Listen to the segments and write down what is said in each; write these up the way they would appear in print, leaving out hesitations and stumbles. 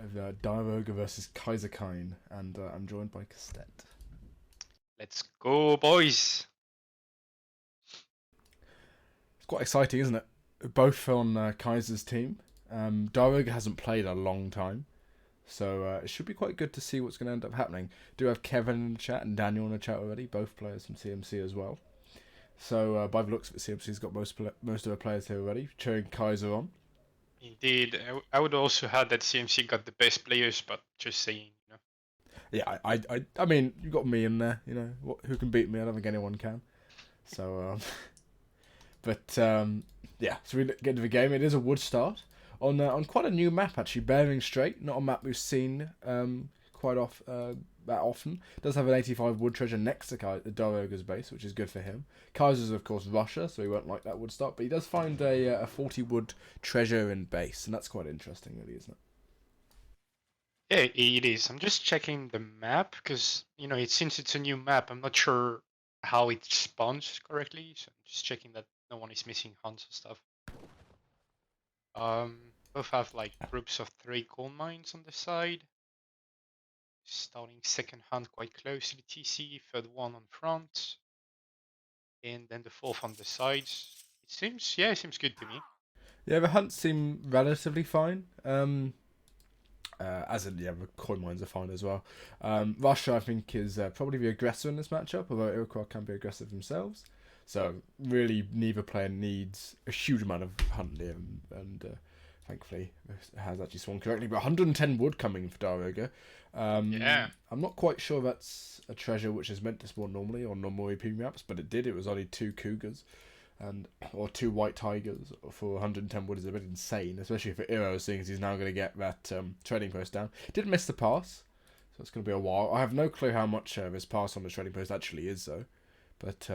Diarouga versus Kaiserklein, and I'm joined by Kastet. Let's go, boys. It's quite exciting, isn't it? Both on Kaiser's team. Diarouga hasn't played a long time, so it should be quite good to see what's going to end up happening. Do have Kevin in the chat and Daniel in the chat already, both players from CMC as well. So by the looks of it, CMC's got most of the players here already, cheering Kaiser on. Indeed, I would also have that CMC got the best players, but just saying. Yeah, I mean, you got me in there. You know, who can beat me? I don't think anyone can. So, yeah. So we get into the game. It is a wood start on quite a new map actually, Bering Strait. Not a map we've seen that often. It does have an 85 wood treasure next to Darouga's base, which is good for him. Kaiser's of course Russia, so he won't like that wood start, but he does find a 40 wood treasure in base, and that's quite interesting, really, isn't it? Yeah, it is. I'm just checking the map because since it's a new map, I'm not sure how it spawns correctly. So I'm just checking that no one is missing hunts and stuff. Both have like groups of 3 coal mines on the side. Starting second hunt quite close to the TC, third one on front, and then the fourth on the sides. It seems good to me. Yeah, the hunts seem relatively fine. As in, yeah, the coin mines are fine as well. Russia, I think, is probably the aggressor in this matchup, although Iroquois can be aggressive themselves. So, really, neither player needs a huge amount of hunt here, and thankfully, it has actually swung correctly. But 110 wood coming for Darouga. Yeah. I'm not quite sure that's a treasure which is meant to spawn normally on normal EP maps, but it did. It was only 2 cougars. Or 2 white tigers for 110 wood is a bit insane, especially for Iro, seeing as he's now going to get that trading post down. Did miss the pass, so it's going to be a while. I have no clue how much his pass on the trading post actually is, though. But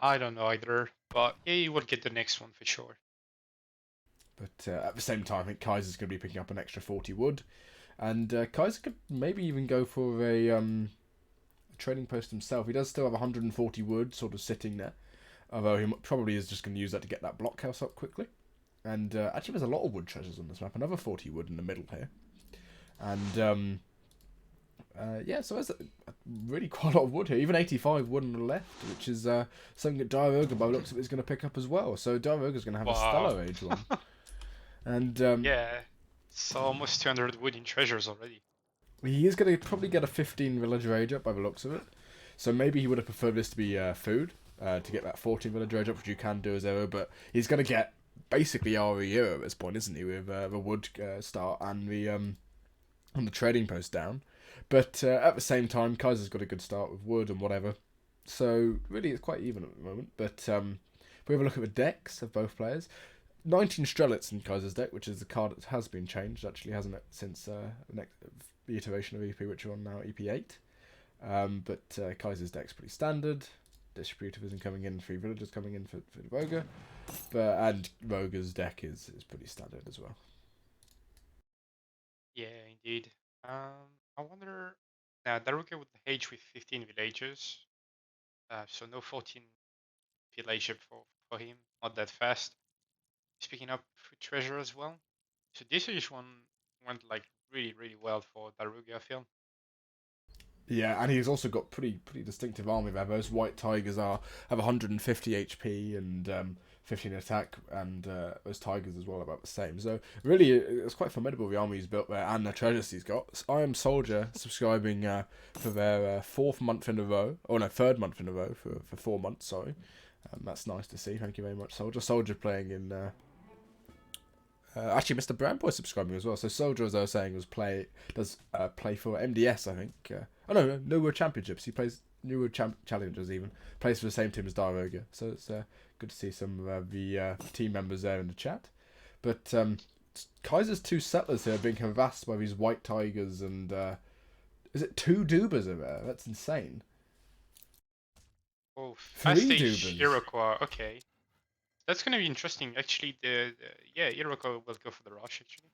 I don't know either, but yeah, you will get the next one for sure. At the same time, I think Kaiser's going to be picking up an extra 40 wood, and Kaiser could maybe even go for a trading post himself. He does still have 140 wood sort of sitting there. Although he probably is just going to use that to get that blockhouse up quickly. And actually, there's a lot of wood treasures on this map. Another 40 wood in the middle here. And yeah, so there's really quite a lot of wood here. Even 85 wood on the left, which is something that Diarouga, by the looks of it, is going to pick up as well. So Diarouga's going to have a stellar age one. And yeah, it's almost 200 wood in treasures already. He is going to probably get a 15 villager age up by the looks of it. So maybe he would have preferred this to be food. To get that 14 villager age up, which you can do as ever, but he's going to get basically AoE at this point, isn't he, with the wood start and the trading post down. But at the same time, Kaiser's got a good start with wood and whatever. So really, it's quite even at the moment. But if we have a look at the decks of both players, 19 Strelets in Kaiser's deck, which is the card that has been changed, actually, hasn't it, since the iteration of EP, which we're on now, EP8. But Kaiser's deck's pretty standard. Distributive isn't coming in, 3 villagers coming in for the Roger, and Roger's deck is pretty standard as well. Yeah, indeed. I wonder now Daruga would age with 15 villagers, so no 14 villager for him, not that fast. He's picking up treasure as well. So this one went like really well for Daruga, I feel. Yeah, and he's also got pretty distinctive army there. Those white tigers have 150 HP and 15 attack, and those tigers as well about the same. So really, it's quite formidable the army he's built there and the treasures he's got. I Am Soldier subscribing for their 4th month in a row, or no, 3rd month in a row for 4 months. Sorry, that's nice to see. Thank you very much, Soldier. Soldier playing in. Actually, Mr. Brownboy subscribing as well. So Soldier, as I was saying, does play for MDS, I think. No World Championships. He plays New World Challengers even. Plays for the same team as Darouga. So it's good to see some of the team members there in the chat. But Kaiser's 2 settlers here are being harassed by these white tigers and is it 2 Dubas are there? That's insane. Oh, 3 fast stage Dubas. Iroquois. Okay, that's gonna be interesting. Actually, Iroquois will go for the rush actually.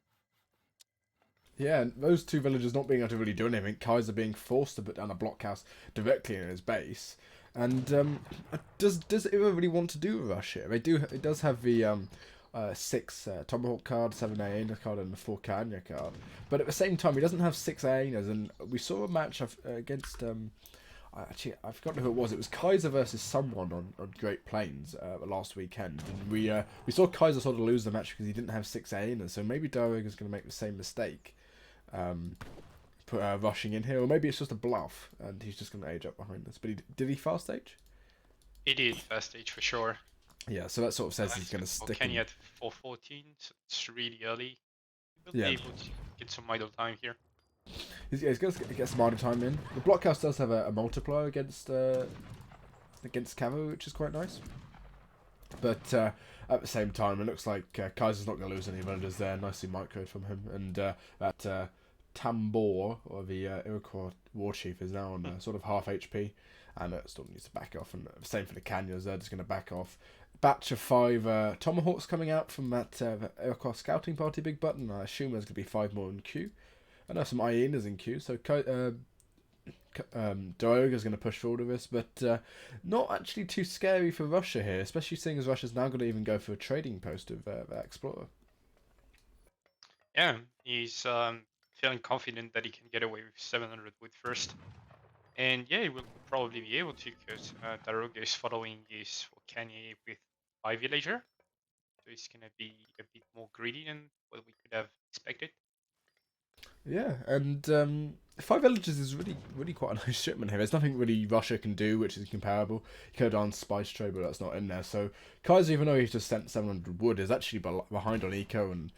Yeah, and those 2 villagers not being able to really do anything, Kaiser being forced to put down a blockhouse directly in his base. And does Iro really want to do a rush here? It does have the 6 Tomahawk card, 7 Aena card, and a 4 Kanya card. But at the same time, he doesn't have 6 Aenas, and we saw a match against I forgot who it was. It was Kaiser versus someone on Great Plains last weekend, and we saw Kaiser sort of lose the match because he didn't have 6 Aenas. So maybe Diarouga's going to make the same mistake, rushing in here, or maybe it's just a bluff and he's just going to age up behind us. But did he fast age? He did fast age for sure. Yeah, so that sort of says he's going to stick. Kenny at 414, so it's really early. He'll be able to get some idle time here. He's going to get some idle time in. The blockhouse does have a multiplier against cavalry, which is quite nice. But at the same time, it looks like Kaiser's not going to lose any villagers there. Nicely microed from him, and that Tambor, or the Iroquois war chief, is now on sort of half HP, and it still needs to back off. And same for the Canyons, they're just going to back off. Batch of 5 Tomahawks coming out from that Iroquois scouting party big button. I assume there's going to be 5 more in queue. I know some hyenas in queue, so Diarouga's going to push forward with this, but not actually too scary for Russia here, especially seeing as Russia's now going to even go for a trading post of that Explorer. Yeah, he's feeling confident that he can get away with 700 wood first. And yeah, he will probably be able to, because Diarouga is following his Kanye with 5 villager. So he's going to be a bit more greedy than what we could have expected. Yeah, and 5 villages is really quite a nice shipment here. There's nothing really Russia can do which is comparable. You could have done spice trade, but that's not in there. So Kaiser, even though he's just sent 700 wood, is actually behind on eco. And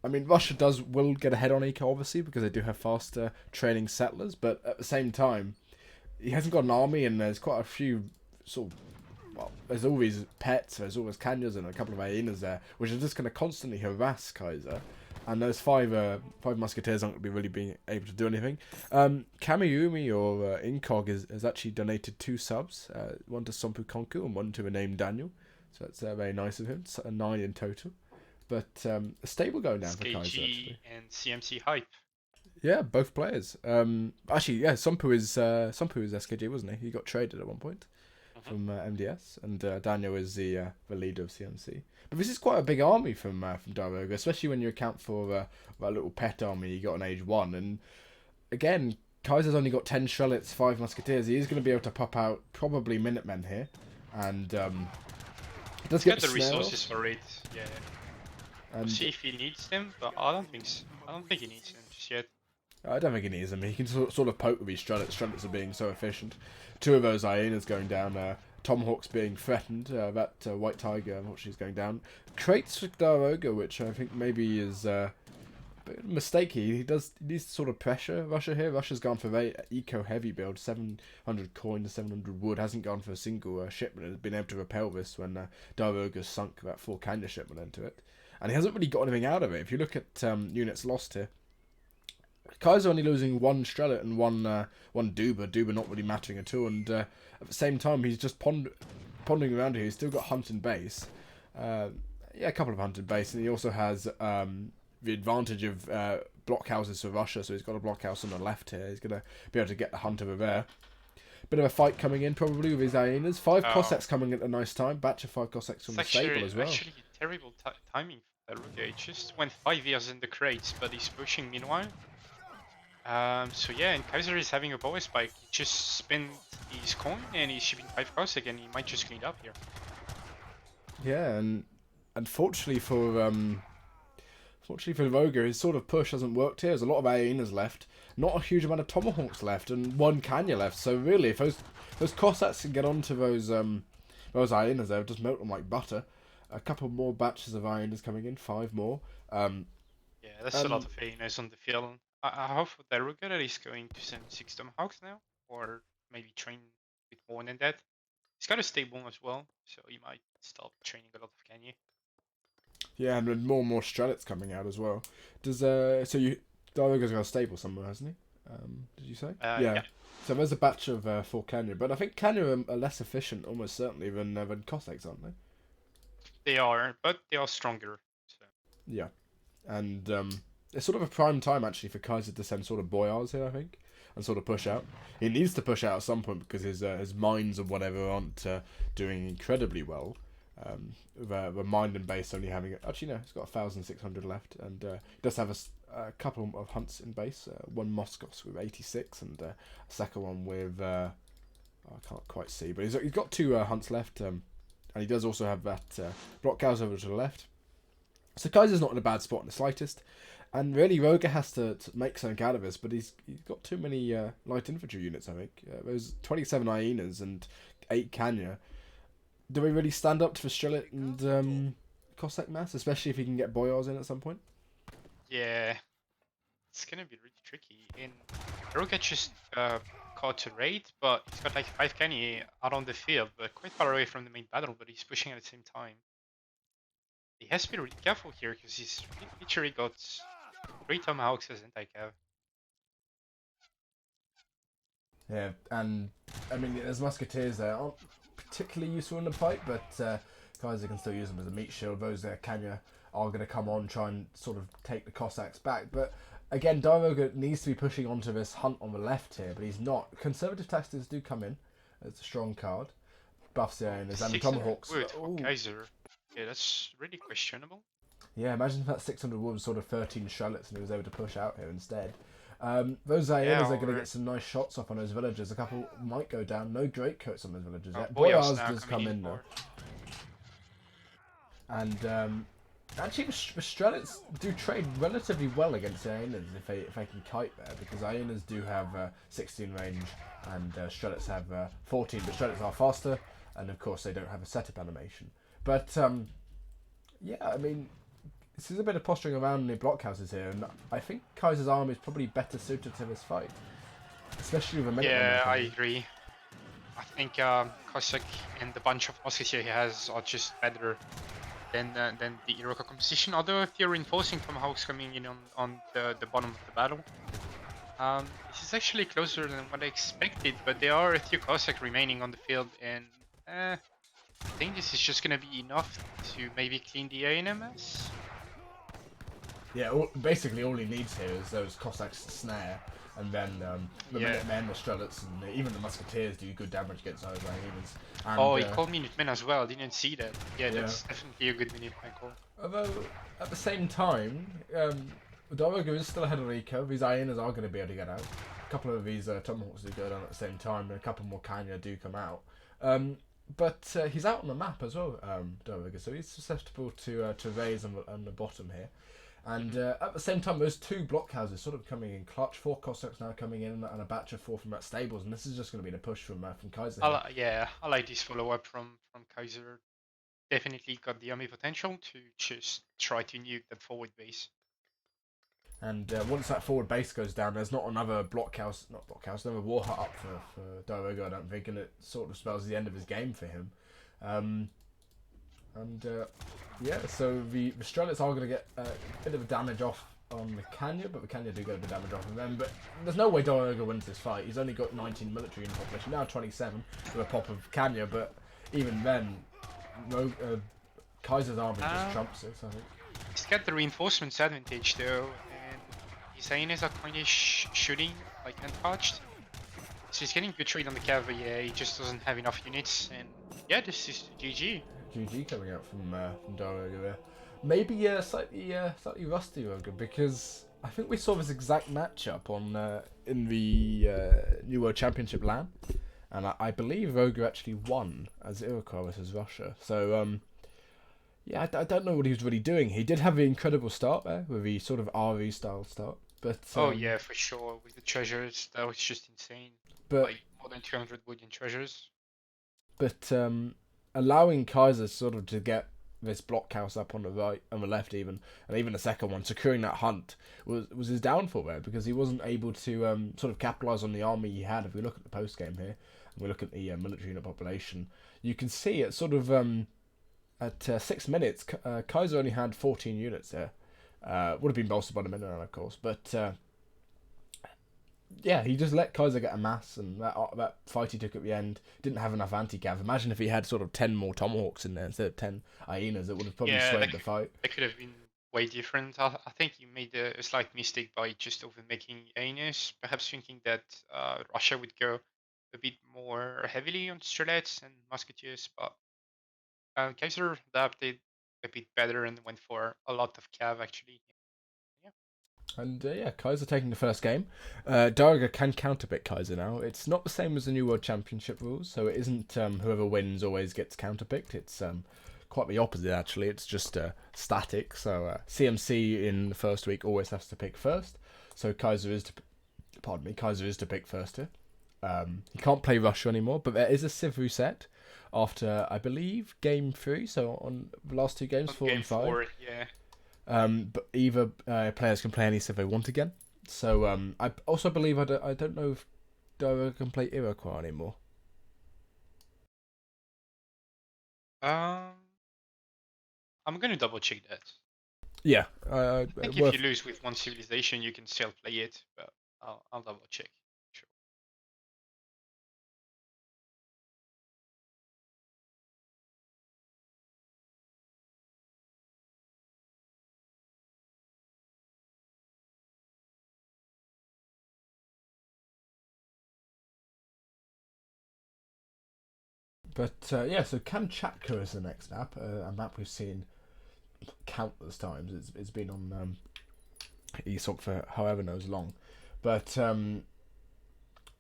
I mean, Russia will get ahead on eco, obviously, because they do have faster training settlers. But at the same time, he hasn't got an army, and there's quite a few sort of, well, there's all these pets, there's always Canyons and a couple of hyenas there, which are just going to constantly harass Kaiser. And those 5 musketeers aren't going to be really being able to do anything. Kamiumi, or Incog, has actually donated 2 subs, one to Sompu Konku and one to a named Daniel. So that's very nice of him. 9 in total. But a stable going down for Kaiser, actually. And CMC hype. Yeah, both players. Actually, yeah, Sompu is SKG, wasn't he? He got traded at one point from MDS, and Daniel is the leader of CMC. But this is quite a big army from Diarouga, especially when you account for that little pet army you got on age 1. And again, Kaiser's only got 10 Shrelets, 5 Musketeers. He is going to be able to pop out probably Minutemen here, and does get the resources for it. Yeah. We'll see if he needs them, but I don't think he needs them just yet. I don't think he needs them. He can sort of poke with his Strelets. Strelets are being so efficient. 2 of those hyenas going down. Tomahawk's being threatened. That White Tiger, unfortunately, is going down. Crates for Diarouga, which I think maybe is a bit of a mistake here. He needs to sort of pressure Russia here. Russia's gone for a very eco-heavy build. 700 coin to 700 wood. Hasn't gone for a single shipment. Has been able to repel this when Diarouga's sunk that 4 Kanya shipment into it. And he hasn't really got anything out of it. If you look at units lost here, Kaiser only losing 1 Strelet and one Duba. Duba not really mattering at all. And at the same time, he's just pondering around here. He's still got Hunt and Base. A couple of Hunt and Base. And he also has the advantage of blockhouses for Russia. So he's got a blockhouse on the left here. He's going to be able to get the Hunt over there. Bit of a fight coming in probably with his hyenas. 5 Cossacks coming at a nice time. Batch of 5 Cossacks from the stable as well. Actually, terrible timing for Diarouga. He just went 5 years in the crates, but he's pushing meanwhile. So yeah, and Kaiser is having a power spike. He just spent his coin and he's shipping 5 Cossack, and he might just clean up here. Yeah, and unfortunately for Voga, his sort of push hasn't worked here. There's a lot of hyenas left, not a huge amount of Tomahawks left, and 1 Kanya left. So really, if those Cossacks can get onto those hyenas, they'll just melt them like butter. A couple more batches of hyenas coming in, 5 more. Yeah, that's a lot of hyenas on the field. I hope for Diarouga that he's going to send 6 Tomahawks now, or maybe train with more than that. He's got a stable as well, so he might start training a lot of Kanya. Yeah, and more and more Strelets coming out as well. Diarouga's got a stable somewhere, hasn't he? Did you say? Yeah. So there's a batch of 4 Kanya, but I think Kanya are less efficient, almost certainly, than Cossacks, aren't they? They are, but they are stronger. So. Yeah, and it's sort of a prime time actually for Kaiser to send sort of boyars here, I think, and sort of push out. He needs to push out at some point because his mines or whatever aren't doing incredibly well. With Minden base only having actually no, it's got 1,600 left, and it does have a couple of hunts in base. One Moskos with 86, and a second one with I can't quite see, but he's got two hunts left, and he does also have that blockhouse over to the left. So Kaiser's not in a bad spot in the slightest, and really Roger has to make something out of this, but he's got too many light infantry units. I think there's 27 hyenas and 8 Kanya. Do we really stand up to the Strellet and Cossack mass, especially if he can get Boyars in at some point? Yeah, it's gonna be really tricky. And Iroquois just caught to raid, but he's got like 5 Kenny out on the field, but quite far away from the main battle, but he's pushing at the same time. He has to be really careful here, because he's literally got 3 Tomahawks as anti-cav. Yeah, and I mean, there's musketeers there aren't particularly useful in the fight, but Kaiser can still use them as a meat shield. Those there, Kenya, are going to come on, try and sort of take the Cossacks back. But again, diarouga needs to be pushing onto this hunt on the left here, but he's not. Conservative tactics do come in. It's a strong card. Buffs the Ionas and the Tomahawks. Wood for Kaiser. Yeah, that's really questionable. Yeah, imagine if that 600 wood was sort of 13 Charlottes and he was able to push out here instead. Those hyenas are going to get some nice shots off on those villagers. A couple might go down. No greatcoats on those villagers yet. Boyars does come in though. And actually, the Strelets do trade relatively well against the hyenas if they can kite there, because hyenas do have 16 range and Strelets have 14, but Strelets are faster, and of course they don't have a setup animation. But yeah, I mean, this is a bit of posturing around in the blockhouses here, and I think Kaiser's army is probably better suited to this fight, especially with a minute. Yeah, I agree. I think Cossack and the bunch of musketeers he has are just better than the Iroquois composition. Although if you're reinforcing Tomahawks coming in on the bottom of the battle, this is actually closer than what I expected. But there are a few Cossack remaining on the field, and I think this is just gonna be enough to maybe clean the ANMS. Yeah, basically all he needs here is those Cossacks to snare, and then the Minutemen, the Strelets, and even the Musketeers do good damage against those hyenas. Oh, he called Minutemen as well, didn't see that. Yeah, that's definitely a good Minutemen call. Although, at the same time, diarouga is still ahead of Rico. These hyenas are going to be able to get out. A couple of these Tomahawks do go down at the same time, and a couple more Kanya do come out. But he's out on the map as well, diarouga, so he's susceptible to raids on the bottom here. And at the same time, those 2 blockhouses sort of coming in clutch. 4 Cossacks now coming in, and a batch of 4 from that stables, and this is just going to be the push from Kaiser. Yeah, I like this follow-up from Kaiser. Definitely got the army potential to just try to nuke that forward base. And once that forward base goes down, there's not another another war hut up for diarouga, I don't think, and it sort of spells the end of his game for him. Yeah, so the Strelets are going to get a bit of damage off on the Kanya, but the Kanya do get a bit of damage off of them. But there's no way diarouga wins this fight. He's only got 19 military in the population, now 27 with a pop of Kanya, but even then, Kaiser's army just trumps it, I think. He's got the reinforcements advantage though, and his hyenas are kind of shooting like untouched. So he's getting good trade on the cavalry, yeah, he just doesn't have enough units, and yeah, this is GG. GG coming out from diarouga there. Maybe slightly rusty Roger, because I think we saw this exact matchup on in the New World Championship LAN, and I believe Roger actually won as Iroquois versus Russia. So yeah, I don't know what he was really doing. He did have an incredible start there with the sort of RE style start, but oh yeah, for sure, with the treasures, that was just insane. But like more than 200 wood in treasures. But allowing Kaiser sort of to get this blockhouse up on the right, on the left even, and even the second one, securing that hunt, was his downfall there, because he wasn't able to sort of capitalise on the army he had. If we look at the post game here, and we look at the military unit population, you can see it sort of at 6 minutes, Kaiser only had 14 units there. Would have been bolstered by the Minutemen, of course, but yeah, he just let Kaiser get a mass, and that fight he took at the end didn't have enough anti-cav. Imagine if he had sort of 10 more Tomahawks in there instead of 10 hyenas, it would have probably swayed the fight. It could have been way different. I think you made a slight mistake by just over-making hyenas, perhaps thinking that Russia would go a bit more heavily on Strelets and Musketeers, but Kaiser adapted a bit better and went for a lot of cav actually. Yeah. And yeah, Kaiser taking the first game. Diarouga can counterpick Kaiser now. It's not the same as the New World Championship rules, so it isn't whoever wins always gets counterpicked. It's quite the opposite actually. It's just static. So CMC in the first week always has to pick first. So Kaiser is to pick first here. He can't play Russia anymore, but there is a Sivu set after I believe game 3. So on the last 2 games, On 4 game and 5. 4, yeah. But either players can play any Civ they want again. So I also believe I don't know if Diarouga can play Iroquois anymore. Um, I'm gonna double check that. Yeah, I think if you lose with one civilization, you can still play it, but I'll double check. Sure. But yeah, so Kamchatka is the next map. A map we've seen countless times. It's been on ESOC for however knows long. But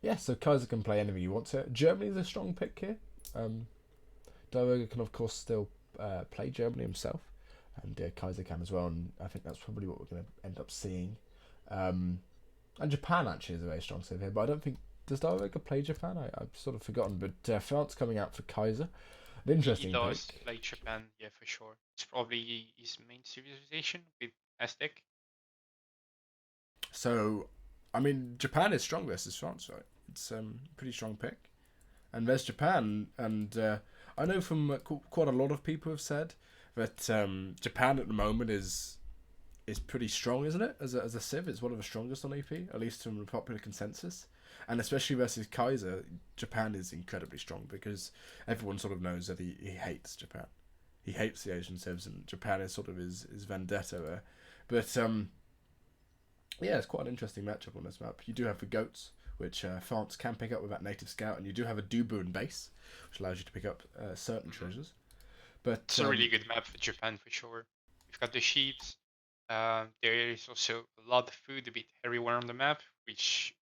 yeah, so Kaiser can play anything he wants here. Germany's a strong pick here. Diarouga can of course still play Germany himself, and Kaiser can as well. And I think that's probably what we're going to end up seeing. And Japan actually is a very strong save here, but I don't think does Diarouga play Japan. I've sort of forgotten, but France coming out for Kaiser. An interesting He does pick. play Japan, yeah, for sure. It's probably his main civilization with Aztec. So, I mean, Japan is strong versus France, right? It's a pretty strong pick. And there's Japan, and I know from quite a lot of people have said that Japan at the moment is pretty strong, isn't it? As a civ, it's one of the strongest on AP, at least from the popular consensus. And especially versus Kaiser, Japan is incredibly strong because everyone sort of knows that he hates Japan. He hates the Asian civs, and Japan is sort of his vendetta there. But yeah, it's quite an interesting matchup on this map. You do have the goats, which France can pick up with that native scout, and you do have a Dubun base, which allows you to pick up certain treasures. But It's a really good map for Japan for sure. We've got the sheep. There is also a lot of food a bit everywhere on the map, which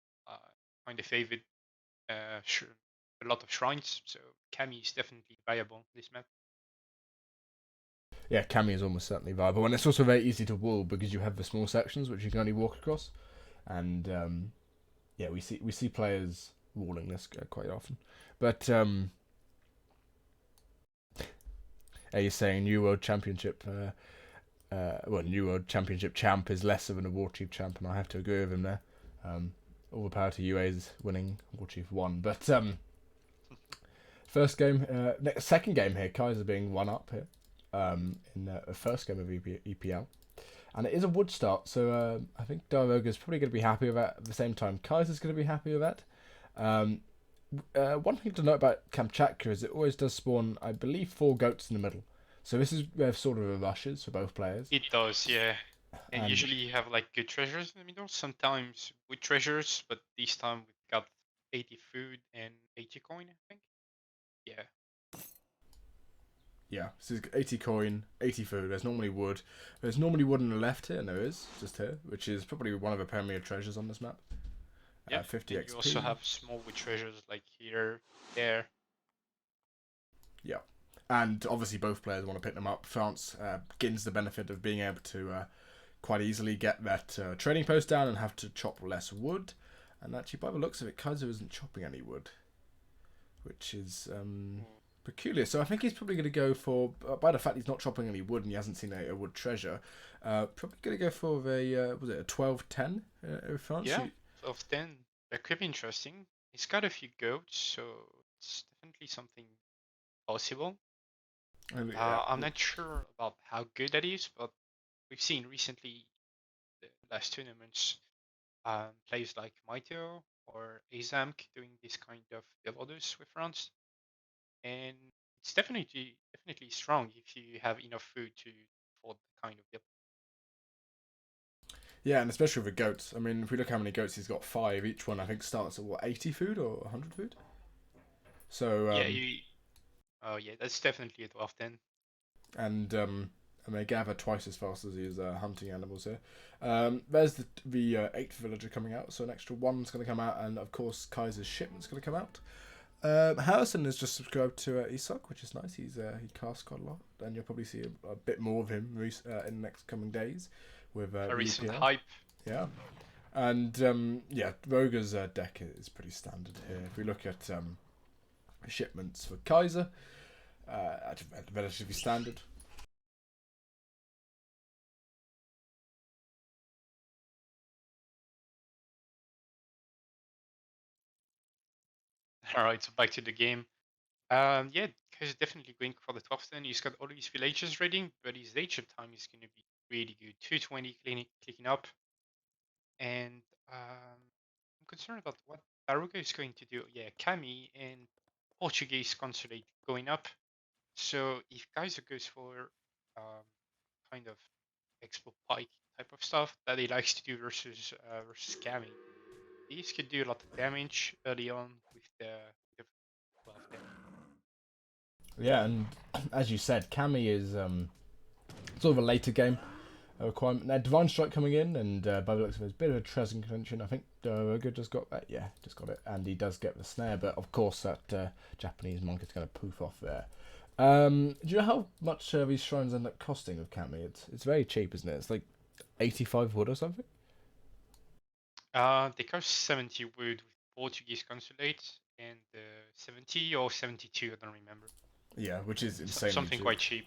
kind of favored a lot of shrines. So Kami is definitely viable on this map. yeah, Kami is almost certainly viable, and it's also very easy to wall because you have the small sections which you can only walk across, and yeah, we see players walling this quite often. But are you saying New World Championship? Well, New World Championship champ is less of an Award Chief champ, and I have to agree with him there. All the power to UA's winning Award Chief 1. But first game, second game here, Kaiser being 1 up here in the first game of EPL. And it is a wood start, so I think Diarouga is probably going to be happy with that. At the same time, Kaiser's going to be happy with that. One thing to note about Kamchatka is it always does spawn, I believe, 4 goats in the middle. So this is sort of a rushes for both players. It does, yeah. And usually you have like good treasures in the middle, sometimes with treasures, but this time we've got 80 food and 80 coin, I think. Yeah. Yeah, so 80 coin, 80 food. There's normally wood. There's normally wood on the left here, and there is, just here, which is probably one of the premier treasures on this map. Yeah, 50 and XP. you also have small wood treasures like here, there. Yeah. And obviously both players want to pick them up. France gains the benefit of being able to quite easily get that trading post down and have to chop less wood. And actually, by the looks of it, Kaiser isn't chopping any wood, which is peculiar. So I think he's probably going to go for, by the fact he's not chopping any wood and he hasn't seen a wood treasure, probably going to go for was it a 12-10 France? Yeah, 12-10. That could be interesting. He's got a few goats, so it's definitely something possible. I'm not sure about how good that is, but we've seen recently the last tournaments players like Maito or Azamk doing this kind of builders with France, and it's definitely strong if you have enough food to afford the kind of build. Yeah, and especially with the goats. I mean, if we look how many goats he's got, 5. Each one I think starts at what, 80 food or 100 food. So Yeah, oh yeah, that's definitely a 12-10. and they gather twice as fast as these hunting animals here. There's the eighth villager coming out, so an extra one's going to come out, and of course Kaiser's shipment's going to come out. Harrison has just subscribed to ESOC, which is nice. He casts quite a lot, and you'll probably see a bit more of him in the next coming days with Recent EPL. hype. Yeah, and Roger's deck is pretty standard here. If we look at shipments for Kaiser, relatively standard. All right, so back to the game. Yeah, he's definitely going for the top 10. He's got all his villages ready, but his age time is going to be really good. 220 clicking up. And I'm concerned about what Daruga is going to do. Yeah, Kami and Portuguese consulate going up. So if Kaiser goes for kind of expo pike type of stuff that he likes to do versus Kami, these could do a lot of damage early on with the 12 10. Yeah, and as you said, Cammy is sort of a later game requirement. Now, Divine Strike coming in, and by the looks of it, it's a bit of a treasure contention. I think Roger just got that. Yeah, just got it. And he does get the snare, but of course that Japanese monk is going to poof off there. Do you know how much these shrines end up costing with Cammy? It's very cheap, isn't it? It's like 85 wood or something? They cost 70 wood with Portuguese consulate and 70 or 72, I don't remember. Yeah, which is insane. Something quite cheap.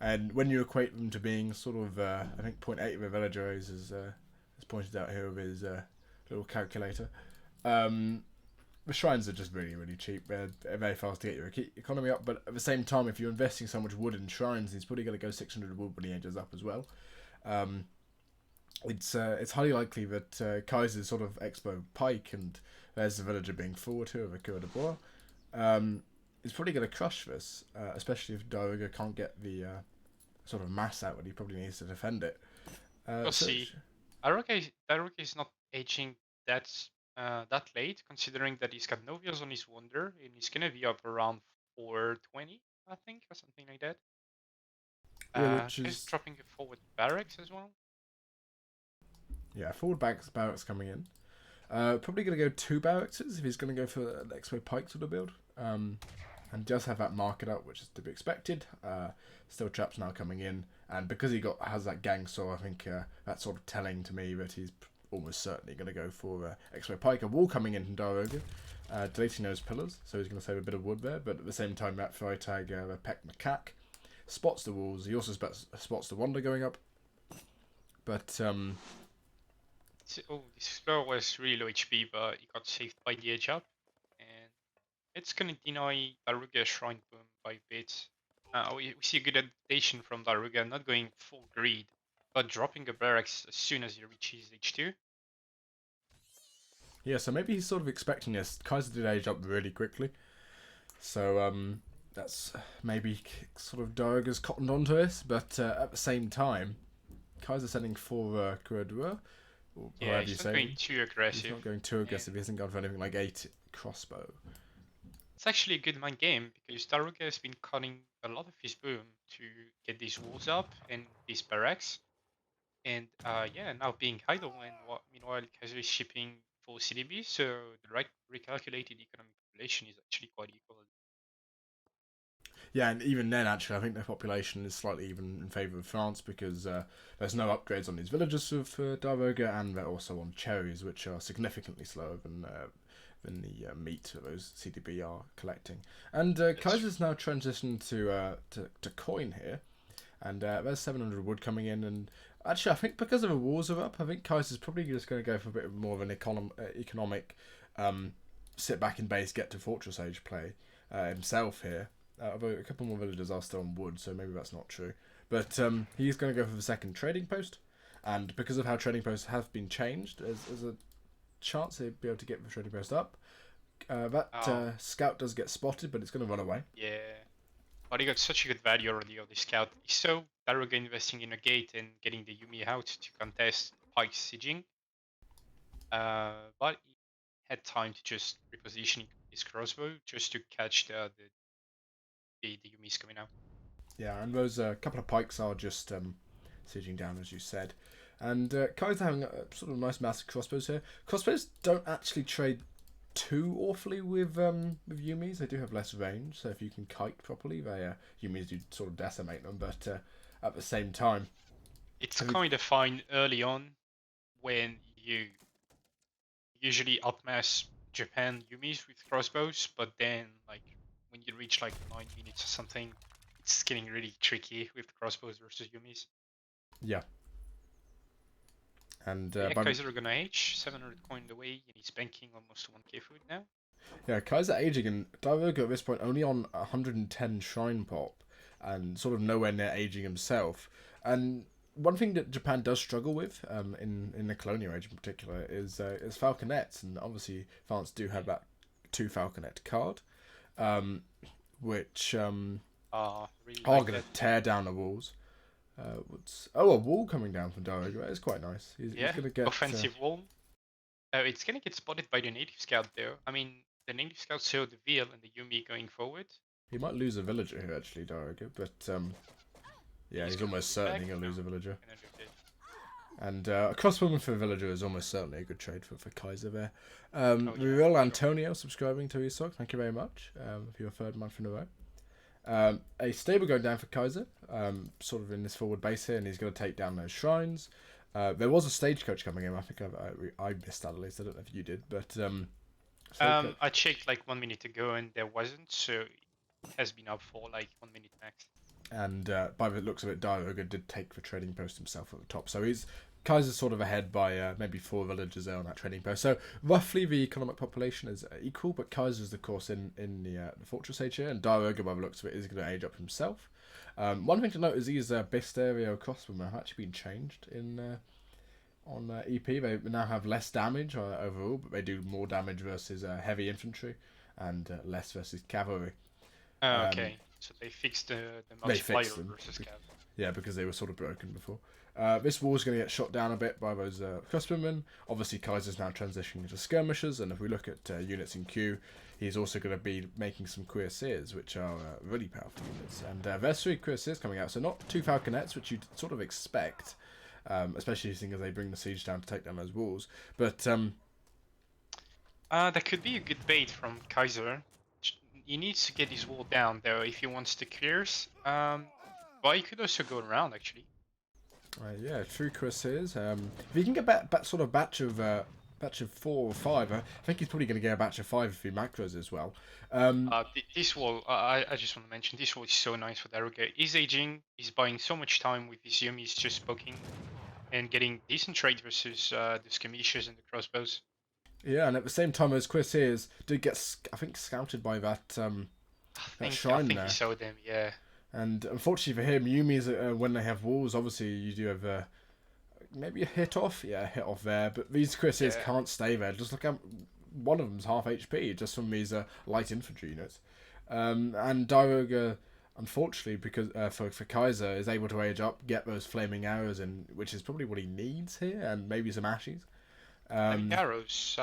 And when you equate them to being sort of, I think 0.8 of a villager is pointed out here with his little calculator. The shrines are just really, really cheap. They're very fast to get your economy up, but at the same time, if you're investing so much wood in shrines, he's probably going to go 600 wood when he edges up as well. It's highly likely that Kaiser's sort of expo pike, and there's the villager being forward here of a Coeur de Bois. He's probably going to crush this, especially if diarouga can't get the sort of mass out when he probably needs to defend it. We'll see. Diarouga is not aging that late, considering that he's got Novios on his Wonder, and he's going to be up around 420, I think, or something like that. Which is dropping a forward barracks as well. Yeah, forward barracks coming in. Probably going to go 2 barracks if he's going to go for an X-Way Pike sort of build. And does have that market up, which is to be expected. Still traps now coming in, and because he has that gang saw, I think that's sort of telling to me that he's almost certainly going to go for X-Way Pike. A wall coming in from diarouga, deleting those pillars, so he's going to save a bit of wood there. But at the same time, that Freitag Peck Macaque spots the walls. He also spots the Wonder going up. But this explorer was really low HP, but he got saved by the edge up, and it's gonna deny Daruga Shrine Boom by a bit. We see a good adaptation from Daruga, not going full greed, but dropping a barracks as soon as he reaches H2. Yeah, so maybe he's sort of expecting this. Kaiser did age up really quickly, so that's maybe sort of Daruga's cottoned onto this, but at the same time, Kaiser's sending for Kuradua. Yeah, he's not going too aggressive. He's not going too aggressive. He hasn't gone for anything like 8 crossbow. It's actually a good mind game because Daruga has been cutting a lot of his boom to get these walls up and these barracks. And now being idle, and meanwhile Kaiser is shipping full CDB, so the right recalculated economic population is actually quite equal. Yeah, and even then, actually, I think the population is slightly even in favour of France because there's no upgrades on these villages for diarouga, and they're also on cherries, which are significantly slower than the meat that those CDB are collecting. And Kaiser's now transitioned to coin here, and there's 700 wood coming in. And actually, I think because of the walls are up, I think Kaiser's probably just going to go for a bit more of an economic sit back in base, get to Fortress Age play himself here. Although a couple more villagers are still on wood, so maybe that's not true. But he's going to go for the second trading post, and because of how trading posts have been changed, there's a chance he'll be able to get the trading post up. Scout does get spotted, but it's going to run away. Yeah, but he got such a good value already on the scout. He saw Daruga investing in a gate and getting the Yumi out to contest Pike sieging. But he had time to just reposition his crossbow just to catch the Yumis coming out. Yeah, and those couple of pikes are just sieging down, as you said. And Kai's having a sort of nice mass of crossbows here. Crossbows don't actually trade too awfully with Yumis. They do have less range, so if you can kite properly, they Yumis do sort of decimate them. But at the same time, It's kind of fine early on when you usually outmass Japan Yumis with crossbows, but then like when you reach like 9 minutes or something, it's getting really tricky with crossbows versus Yumis. yeah. And Yeah, Kaiser gonna age 700 coin away, and he's banking almost 1k food now. yeah, Kaiser aging and diarouga at this point only on 110 shrine pop, and sort of nowhere near aging himself. And one thing that Japan does struggle with, in the colonial age in particular, is falconets, and obviously France do have that 2 falconet card, which Really are like going to that. tear down the walls. A wall coming down from diarouga. It's quite nice. He's Yeah, going to get offensive wall. It's gonna get spotted by the native scout though. I mean, the native scout saw the Veal and the Yumi going forward. He might lose a villager here actually, diarouga, but yeah, he's gonna almost lose back? certain he'll lose a No, villager. gonna do good. And a crossbowman for a villager is almost certainly a good trade for Kaiser there. yeah, Real sure. Antonio subscribing to ESOC. Thank you very much for your third month in a row. A stable going down for Kaiser, sort of in this forward base here, and he's going to take down those shrines. There was a stagecoach coming in. I think I missed that at least. I don't know if you did, but I checked like 1 minute ago and there wasn't, so it has been up for like 1 minute max. and by the looks of it, diarouga did take the trading post himself at the top. So Kaiser's sort of ahead by maybe 4 villagers there on that trading post. So roughly the economic population is equal, but Kaiser's of course in the fortress age here, and diarouga by the looks of it is going to age up himself. One thing to note is these Bisterio crossbowmen have actually been changed in on EP. They now have less damage overall, but they do more damage versus heavy infantry and less versus cavalry. Okay, so they fixed the multiplier versus cav. Yeah, because they were sort of broken before. This wall is going to get shot down a bit by those crossbowmen. Obviously, Kaiser's now transitioning into skirmishers, and if we look at units in queue, he's also going to be making some cuirassiers, which are really powerful units. And there's 3 cuirassiers coming out, so not 2 falconets, which you'd sort of expect, especially seeing as they bring the siege down to take down those walls. But that could be a good bait from Kaiser. He needs to get his wall down though if he wants to clears. But he could also go around actually. yeah, 3 cuirassiers. If you can get back sort of batch of 4 or 5, I think he's probably going to get a batch of 5 if he macros as well. This wall, I just want to mention, this wall is so nice for diarouga. He's aging, he's buying so much time with his Yumis just poking and getting decent trade versus the skirmishers and the crossbows. Yeah, and at the same time, those cuirassiers did get, I think, scouted by that shrine I think there. he saw them, yeah. And unfortunately for him, Yumi's, when they have walls, obviously you do have maybe a hit off. Yeah, a hit off there. But these cuirassiers can't stay there. Just look at one of them's half HP just from these light infantry units. And diarouga, unfortunately, because for Kaiser, is able to age up, get those flaming arrows in, which is probably what he needs here, and maybe some ashes. Arrows.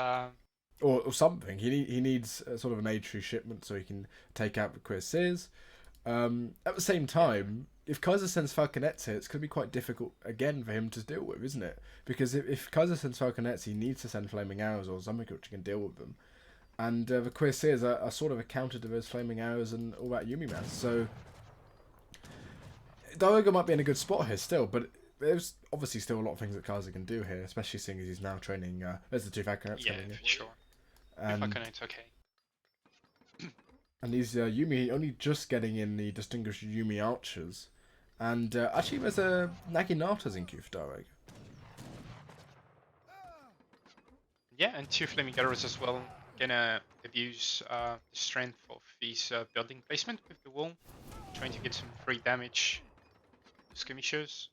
Or something. He needs sort of an A3 shipment so he can take out the cuirassiers. At the same time, if Kaiser sends falconets here, it's going to be quite difficult again for him to deal with, isn't it? Because if Kaiser sends falconets, he needs to send flaming arrows or something which can deal with them. And the cuirassiers are sort of a counter to those flaming arrows and all that Yumi mass. So diarouga might be in a good spot here still, but there's obviously still a lot of things that Kaiser can do here, especially seeing as he's now training. There's the 2 falconets coming in. Yeah, for sure. Falconets, okay. And these Yumi only just getting in the distinguished Yumi archers. And actually there's a Naginatas in queue for diarouga. Yeah, and 2 flaming arrows as well. Gonna abuse the strength of his building placement with the wall. Trying to get some free damage. Skirmishers.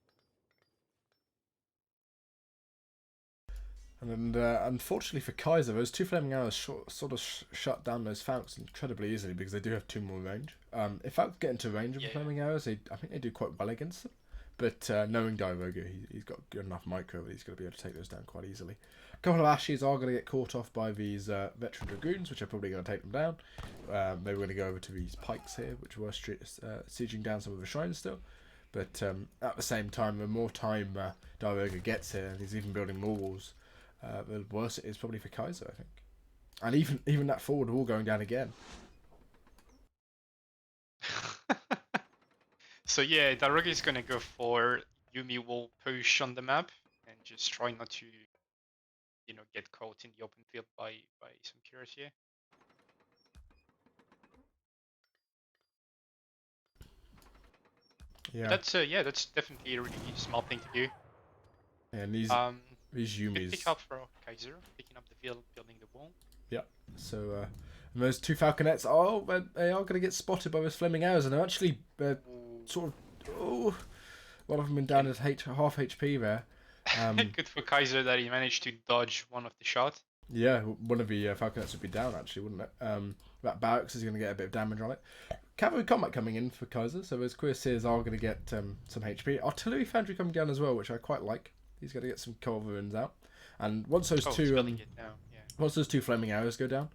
And unfortunately for Kaiser, those 2 flaming arrows sort of shut down those Falcons incredibly easily because they do have 2 more range. If Falcons get into range of the flaming arrows, I think they do quite well against them. But knowing diarouga, he's got good enough micro that he's going to be able to take those down quite easily. couple of Ashes are going to get caught off by these veteran dragoons, which are probably going to take them down. Maybe we're going to go over to these pikes here, which were sieging down some of the shrines still. But at the same time, the more time diarouga gets here, and he's even building more walls, the worse it is probably for Kaiser, I think. And even that forward wall going down again. So yeah, diarouga is gonna go for Yumi wall push on the map and just try not to, get caught in the open field by some cures here. Yeah. That's definitely a really smart thing to do. Yeah, and these Good Yumis. pick up for Kaiser, picking up the field, building the wall. Yeah. So and those two falconets, they are going to get spotted by those flaming arrows, and they're actually sort of one of them been down as half HP there. Good for Kaiser that he managed to dodge one of the shots. Yeah, one of the falconets would be down actually, wouldn't it? That barracks is going to get a bit of damage on it. Cavalry combat coming in for Kaiser, so those cuirassiers are going to get some HP. Artillery foundry coming down as well, which I quite like. He's going to get some culverins out, and once those once those two flaming arrows go down,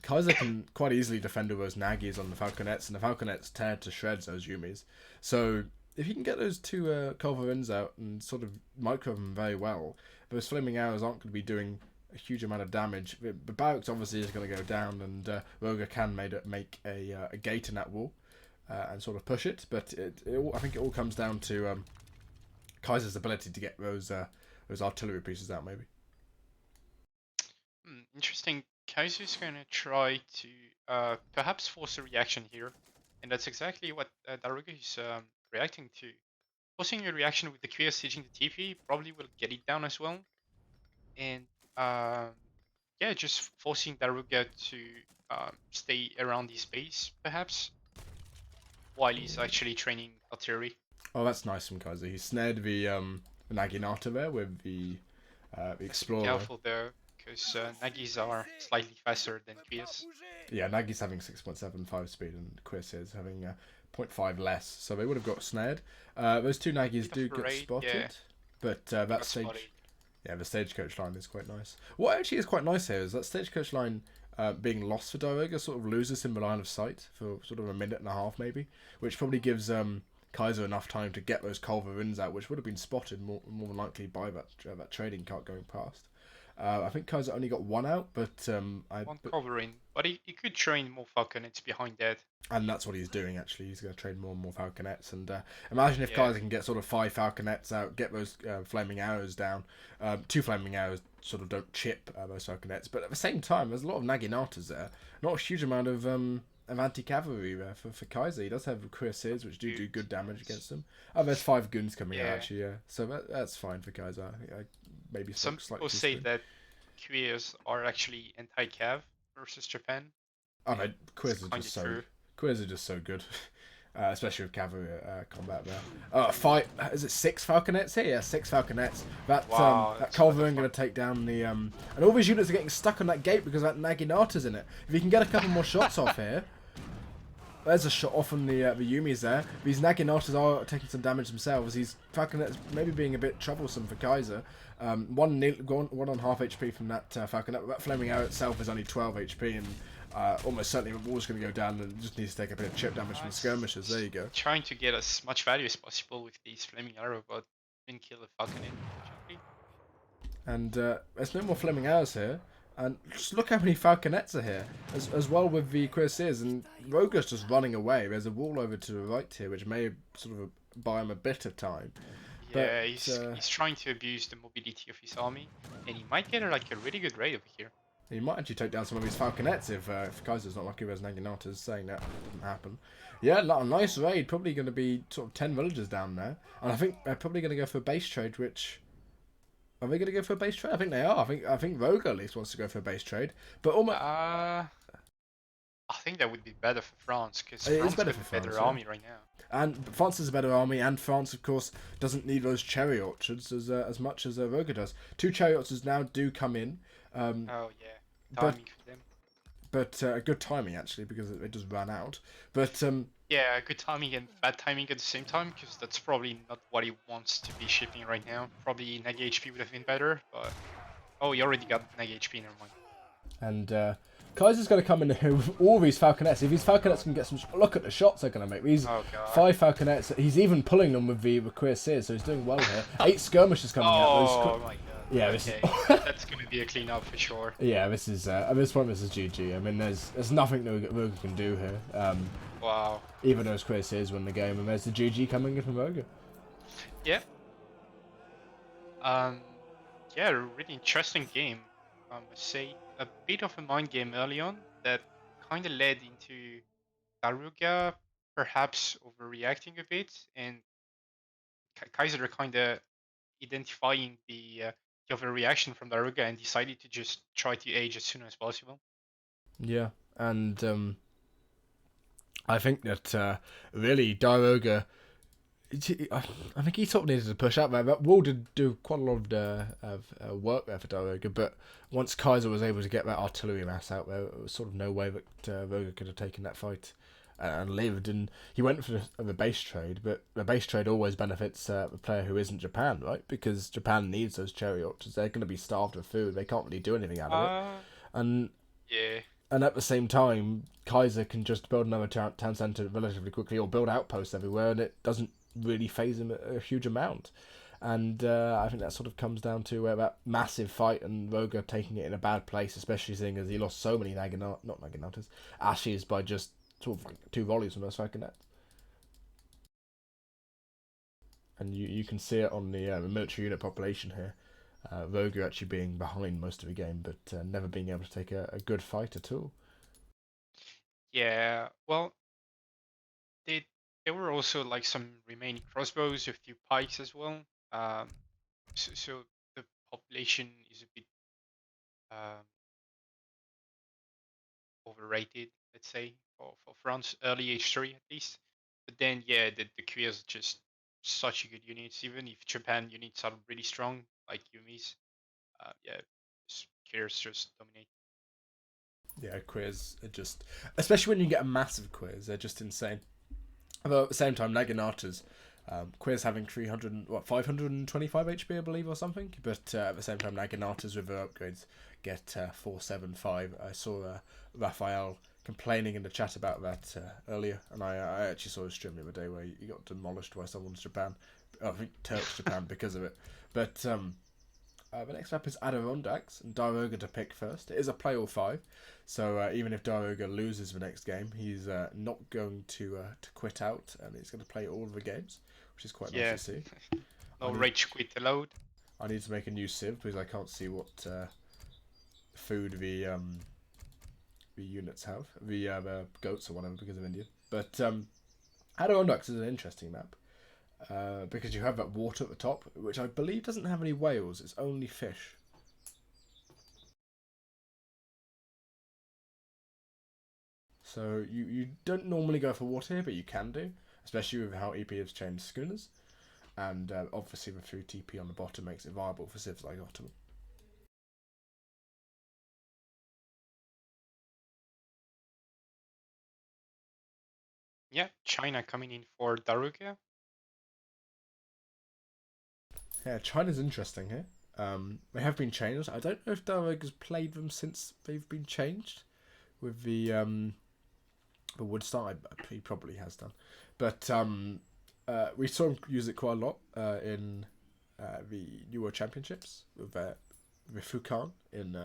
Kaiser can quite easily defend all those Nagis on the falconets, and the falconets tear to shreds those Yumis. So if you can get those two culverins out and sort of micro them very well, those flaming arrows aren't going to be doing a huge amount of damage. The barracks obviously is going to go down, and Roga can make a gate in that wall and sort of push it. But I think it all comes down to Kaiser's ability to get those artillery pieces out, maybe. Interesting. Kaiser's going to try to perhaps force a reaction here, and that's exactly what diarouga is reacting to. Forcing a reaction with the Queer sieging the TP probably will get it down as well, and just forcing diarouga to stay around his base, perhaps, while he's actually training artillery. Oh, that's nice from Kaiser. He snared the Naginata there with the Explorer. Careful though, because Nagis are slightly faster than Queers. Yeah, Nagi's having 6.75 speed and Quiz is having 0.5 less, so they would have got snared. Those two Nagis do get spotted, but that stage... Spotted. Yeah, the stagecoach line is quite nice. What actually is quite nice here is that stagecoach line being lost for diarouga sort of loses him the line of sight for sort of a minute and a half maybe, which probably gives Kaiser enough time to get those culverins out, which would have been spotted more than likely by that trading cart going past. I think Kaiser only got one out, but one culverin, but he could train more falconets behind that. And that's what he's doing actually. He's going to train more and more falconets, and imagine if Kaiser can get sort of 5 falconets out, get those flaming arrows down. 2 flaming arrows sort of don't chip those falconets, but at the same time, there's a lot of Naginatas there. Not a huge amount of anti-cavalry there for Kaiser. He does have cuirassiers, which do good damage against them. Oh, there's 5 goons coming out actually. Yeah, so that's fine for Kaiser. I think maybe some people say that Queers are actually anti-cav versus Japan. Oh no, Queers are just so good. Especially with cavalry combat there. Is it 6 falconets here? Yeah, 6 falconets. That culverin going to take down the and all these units are getting stuck on that gate because that Naginata's in it. If you can get a couple more shots off here. There's a shot off on the Yumis there. These Naginatas are taking some damage themselves. These falconets maybe being a bit troublesome for Kaiser. One on half HP from that falconet. That flaming arrow itself is only 12 HP, and almost certainly the wall's going to go down and just needs to take a bit of chip damage from the skirmishers. There you go. Trying to get as much value as possible with these flaming arrow, but didn't kill the falconet. And there's no more flaming arrows here. And just look how many falconets are here, as well with the cuirassiers, and Roga's just running away. There's a wall over to the right here, which may sort of buy him a bit of time. Yeah, but, he's trying to abuse the mobility of his army, and he might get like a really good raid over here. He might actually take down some of his falconets if Kaiser's not lucky with his Naginatas, saying that doesn't happen. Yeah, a nice raid, probably going to be sort of 10 villagers down there, and I think they're probably going to go for a base trade, which... Are they going to go for a base trade? I think they are. I think Roga at least wants to go for a base trade. But almost... I think that would be better for France, because France has a better army right now. And France has a better army, and France, of course, doesn't need those cherry orchards as much as Roga does. 2 cherry orchards now do come in. Timing for them. But good timing, actually, because it just ran out. But... yeah, good timing and bad timing at the same time, because that's probably not what he wants to be shipping right now. Probably Nagi HP would have been better, but Oh, you already got neg HP, never mind. And Kaiser's going to come in here with all these falconets. If these falconets can get some... Look at the shots they're going to make. These Oh, God. 5 falconets. He's even pulling them with the Iroquois Sears, so he's doing well here. 8 skirmishes coming out. Oh, my God. Yeah, okay. That's going to be a clean-up for sure. Yeah, this is... at this point, this is GG. I mean, there's nothing Roger can do here. Wow. Even those Iroquois Sears win the game, and there's the GG coming in from Roger. Yeah. Yeah, a really interesting game. I must say, a bit of a mind game early on that kind of led into diarouga perhaps overreacting a bit, and Kaiser kind of identifying the overreaction from diarouga and decided to just try to age as soon as possible. Yeah, and I think that really diarouga... I think he sort of needed to push out there. But Wall did do quite a lot of work there for diarouga, but once Kaiser was able to get that artillery mass out there, there was sort of no way that Roger could have taken that fight and lived. And he went for the base trade, but the base trade always benefits the player who isn't Japan, right? Because Japan needs those cherry orchards. They're going to be starved of food. They can't really do anything out of it. And yeah. And at the same time, Kaiser can just build another town centre relatively quickly or build outposts everywhere, and it doesn't really phase him a huge amount. And I think that sort of comes down to that massive fight and Roger taking it in a bad place, especially seeing as he lost so many ashes by just sort of 2 volleys from those falconets. And you can see it on the military unit population here. Roger actually being behind most of the game, but never being able to take a good fight at all. Yeah, well, there were also like some remaining crossbows, a few pikes as well. So the population is a bit overrated, let's say, for France, early H3 at least. But then, yeah, the Queers are just such a good unit. Even if Japan units are really strong, like Yumi's, yeah, Queers just dominate. Yeah, quiz are just, especially when you get a massive quiz, they're just insane. Although at the same time, Naginata's quiz having 525 HP, I believe, or something. But at the same time, Naginata's with her upgrades get 475. I saw Raphael complaining in the chat about that earlier, and I actually saw his stream the other day where he got demolished by someone's Japan. I think Turk's Japan because of it. But the next map is Adirondacks, and diarouga to pick first. It is a play all 5, so even if diarouga loses the next game, he's not going to quit out, and he's going to play all of the games, which is quite nice to see. No rage quit allowed. I need to make a new civ because I can't see what food the units have, the goats or whatever because of India. But Adirondacks is an interesting map. Because you have that water at the top, which I believe doesn't have any whales, it's only fish. So you don't normally go for water here, but you can do, especially with how EP has changed schooners. And obviously the 3 TP on the bottom makes it viable for civs like Ottoman. Yeah, China coming in for diarouga. Yeah, China's interesting here. They have been changed. I don't know if diarouga's played them since they've been changed. With the Woodstart, he probably has done. But we saw him use it quite a lot in the New World Championships with Fukan in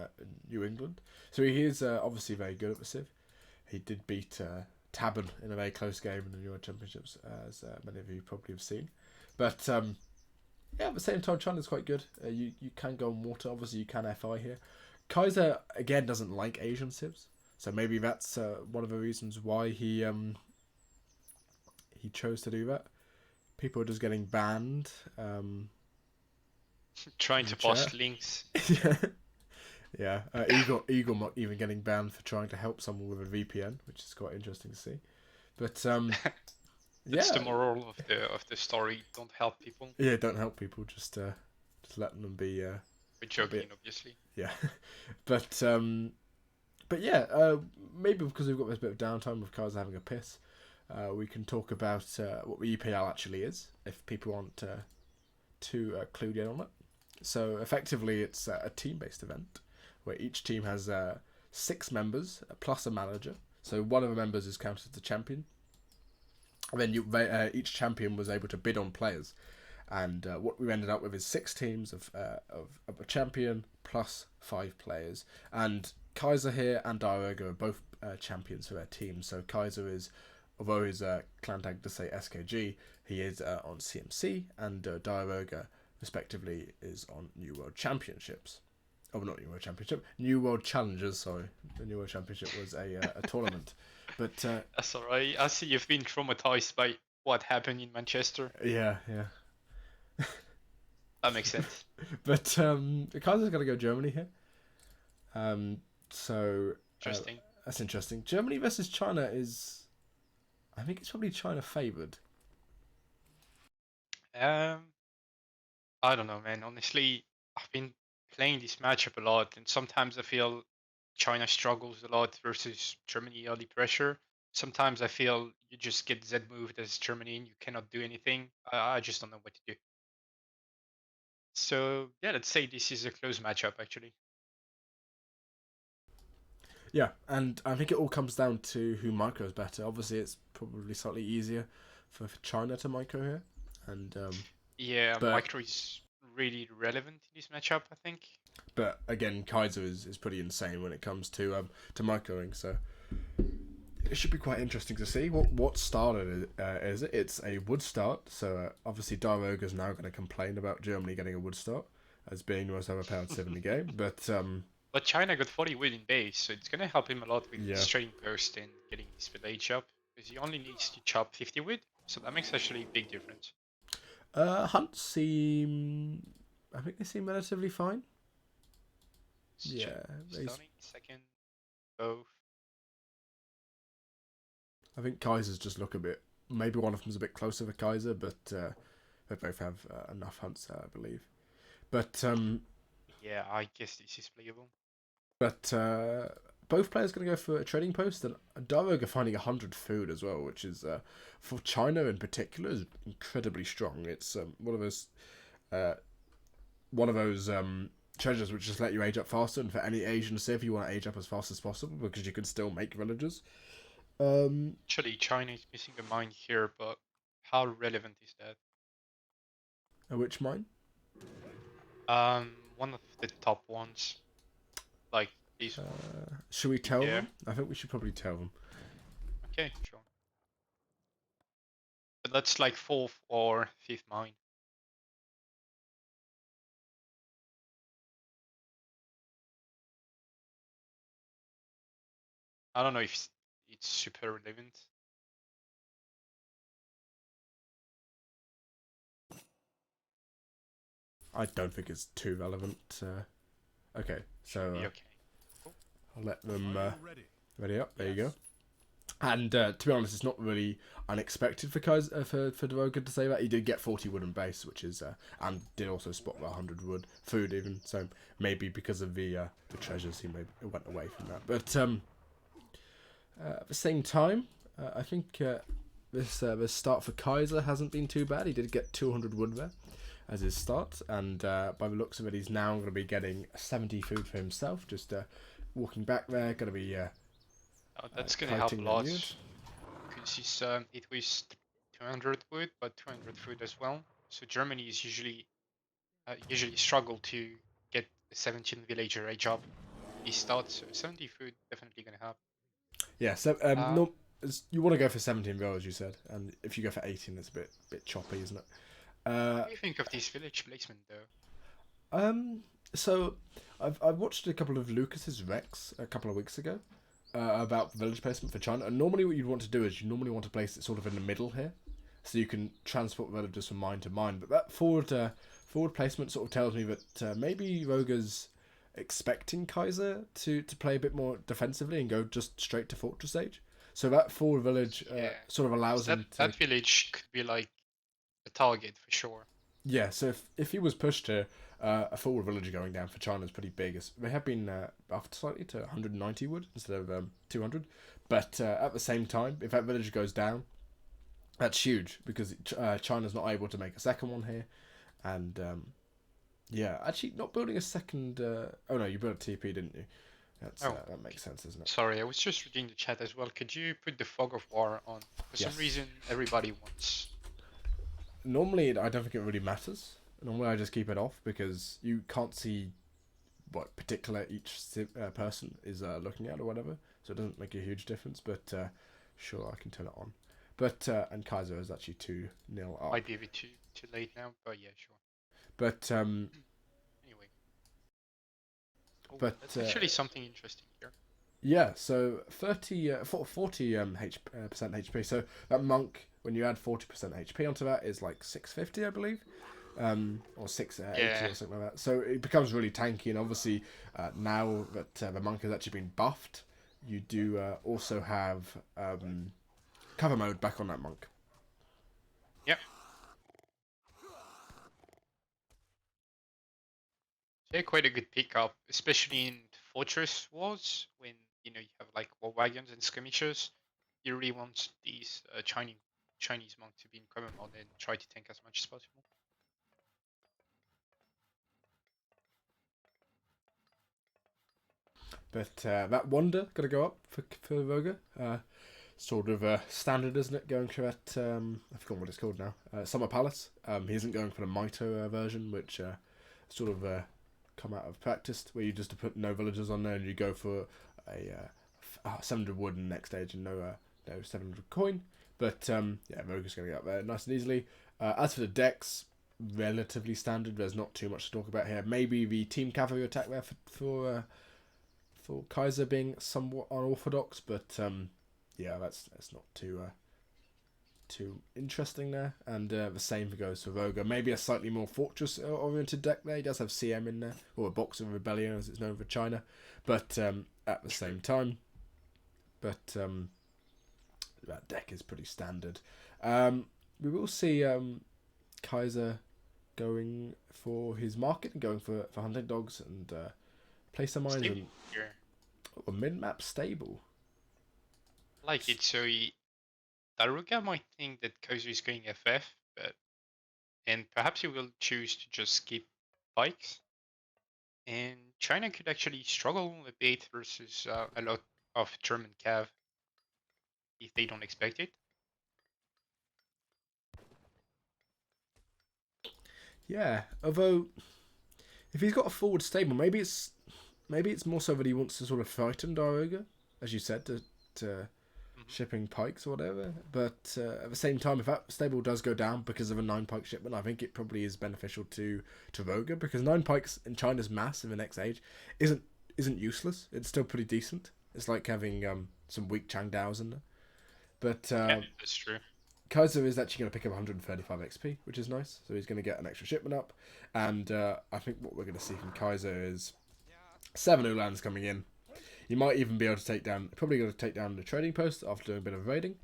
New England. So he is obviously very good at the Civ. He did beat Tabern in a very close game in the New World Championships, as many of you probably have seen. But yeah, at the same time, China's quite good. You can go on water. Obviously, you can FI here. Kaiser, again, doesn't like Asian civs. So maybe that's one of the reasons why he chose to do that. People are just getting banned. Trying to post links. Yeah. Eagle not even getting banned for trying to help someone with a VPN, which is quite interesting to see. But That's the moral of the story. Don't help people. Yeah, don't help people. Just letting them be. We're joking, obviously. Yeah, but yeah, maybe because we've got this bit of downtime with Kaiser having a piss, we can talk about what the EPL actually is, if people aren't too clued in on it. So effectively, it's a team-based event where each team has 6 members plus a manager. So one of the members is counted as the champion. And then each champion was able to bid on players, and what we ended up with is 6 teams of a champion plus 5 players. And Kaiser here and diarouga are both champions for their team. So Kaiser is, although he's clan tag to say SKG, he is on CMC, and diarouga respectively is on New World Championships. Oh, not New World Championship, New World Challengers. Sorry, the New World Championship was a tournament. But That's alright. I see you've been traumatized by what happened in Manchester. yeah. That makes sense. But Kaiser's going to go Germany here. So Interesting. that's interesting. Germany versus China is, I think it's probably China favoured. I don't know, man. Honestly, I've been playing this matchup a lot, and sometimes I feel China struggles a lot versus Germany early pressure. Sometimes I feel you just get Z moved as Germany and you cannot do anything. I just don't know what to do. So yeah, let's say this is a close matchup actually. Yeah, and I think it all comes down to who micros better. Obviously, it's probably slightly easier for China to micro here, and Yeah, but micro is really relevant in this matchup, I think. but again, Kaiser is pretty insane when it comes to microing. So it should be quite interesting to see what started is it. It's a wood start, so obviously diarouga is now going to complain about Germany getting a wood start as being the most overpowered civ in the game. But China got 40 wood in base, so it's gonna help him a lot with Yeah. trading post and getting his village up, because he only needs to chop 50 wood, so that makes actually a big difference. Hunts seem, I think they seem relatively fine. Yeah, Stunning, second, both. I think Kaiser's just look a bit. Maybe one of them's a bit closer for Kaiser, but they both have enough hunts, I believe. But Yeah, I guess this is playable. both players going to go for a trading post, and diarouga finding 100 food as well, which is for China in particular is incredibly strong. It's one of those treasures which just let you age up faster, and for any Asian civ you want to age up as fast as possible because you can still make villagers. Actually, China is missing a mine here, but how relevant is that? Which mine? One of the top ones, like this one. Should we tell Yeah. them? I think we should probably tell them. Okay, sure. But that's like 4th or 5th mine. I don't know if it's super relevant. I don't think it's too relevant. Okay, so Be okay. Cool. I'll let them ready up. There you go. And to be honest, it's not really unexpected for Kaiser, for diarouga to say that. He did get 40 wood and base, which is and did also spot the 100 wood food even. So maybe because of the treasures, he maybe went away from that. But at the same time, I think this start for Kaiser hasn't been too bad. He did get 200 wood there as his start, and by the looks of it, he's now going to be getting 70 food for himself. Just walking back there, going to be. Oh, that's gonna help a lot. Because it was 200 wood, but 200 food as well. So Germany is usually struggle to get a 17 villager age up. He starts, so 70 food definitely gonna help. Yeah, so no, you want to go for 17 goals, you said, and if you go for 18, it's a bit choppy, isn't it? What do you think of this village placement, though? So I've watched a couple of Lucas's Recs a couple of weeks ago about village placement for China, and normally what you'd want to do is you normally want to place it sort of in the middle here, so you can transport villagers from mine to mine. But that forward placement sort of tells me that maybe Roga's expecting Kaiser to play a bit more defensively and go just straight to fortress age. So that forward village sort of allows him to. That village could be like a target for sure. Yeah, so if he was pushed to a forward village going down for China is pretty big. They have been buffed slightly to 190 wood instead of 200. But at the same time, if that village goes down, that's huge because China's not able to make a second one here. And Yeah, actually, not building a second. Oh no, you built a TP, didn't you? Oh, That makes sense, doesn't it? sorry, I was just reading the chat as well. Could you put the fog of war on? For some Yes. reason, everybody wants. Normally, I don't think it really matters. Normally, I just keep it off because you can't see what particular each person is looking at or whatever, so it doesn't make a huge difference. But sure, I can turn it on. But and Kaiser is actually 2-0 Might up. be a bit too late now, but yeah, sure. But Anyway, oh, but that's actually something interesting here. yeah, so 40 percent HP. So that monk, when you add 40% HP onto that, is like 650, I believe, or 680 Yeah, or something like that. So it becomes really tanky, and obviously now that the monk has actually been buffed, you do also have cover mode back on that monk. yeah. Yeah, quite a good pickup, especially in fortress wars when you have like war wagons and skirmishers. You really want these Chinese monk to be in cover mode and try to tank as much as possible. But that wonder got to go up for Voga. Sort of standard, isn't it? Going for that, I forgot what it's called now. Summer Palace. He isn't going for the Mito version, which sort of come out of practice, where you just put no villagers on there and you go for a 700 wood in the next stage and no 700 coin. But yeah, Voga's going to get up there nice and easily. As for the decks, relatively standard. There's not too much to talk about here. Maybe the team cavalry attack there for Kaiser being somewhat unorthodox, but yeah, that's not too interesting there. And the same goes for Voga. Maybe a slightly more fortress oriented deck there. He does have CM in there, or a Box of Rebellion as it's known for China, but at the same time, but that deck is pretty standard. We will see Kaiser going for his market and going for hunting dogs and place some mines Stable and here. a mid map stable. Like it, so Daruga might think that Kozu is going FF, and perhaps he will choose to just skip pikes. And China could actually struggle a bit versus a lot of German cav if they don't expect it. Yeah, although if he's got a forward stable, maybe it's more so that he wants to sort of frighten Daroga, as you said, to Hmm. shipping pikes or whatever. But at the same time, if that stable does go down because of a 9 pike shipment, I think it probably is beneficial to Voga, because 9 pikes in China's mass in the next age isn't useless. It's still pretty decent. It's like having some weak Changdaos in there. But Yeah, that's true. Kaiser is actually going to pick up 135 XP, which is nice. So he's going to get an extra shipment up. And I think what we're going to see from Kaiser is 7 Ulans coming in. You might even be able to probably going to take down the trading post after doing a bit of raiding.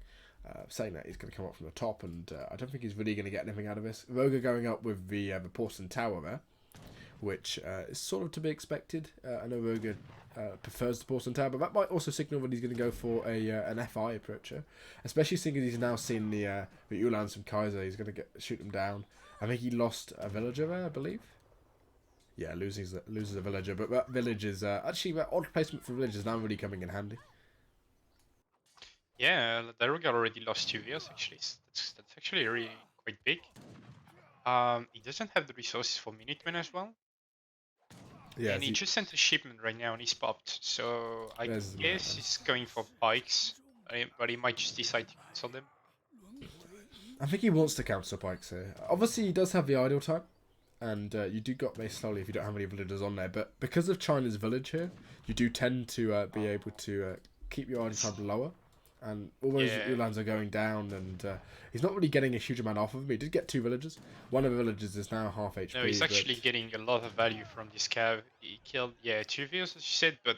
Saying that, he's going to come up from the top, and I don't think he's really going to get anything out of this. Roga going up with the Porcelain Tower there, which is sort of to be expected. I know Roga prefers the Porcelain Tower, but that might also signal that he's going to go for an FI approacher, especially seeing as he's now seen the Ulans from Kaiser. He's going to shoot them down. I think he lost a villager there, I believe. Yeah, loses a villager, but that village is actually that odd placement for village is now really coming in handy. Yeah, Daruga already lost 2 years actually. That's actually really quite big. He doesn't have the resources for Minutemen as well. Yeah, And he just sent a shipment right now and he's popped. So I there's guess he's going for pikes, but he might just decide to cancel them. I think he wants to cancel pikes here. Obviously, he does have the ideal time, and you do got base slowly if you don't have any villagers on there. But because of China's village here, you do tend to be able to keep your ideal time lower. And all those Yeah. Ulans are going down, and he's not really getting a huge amount off of them. He did get 2 villagers. One of the villagers is now half HP. No, he's actually but getting a lot of value from this cav. He killed, yeah, 2 views as you said, but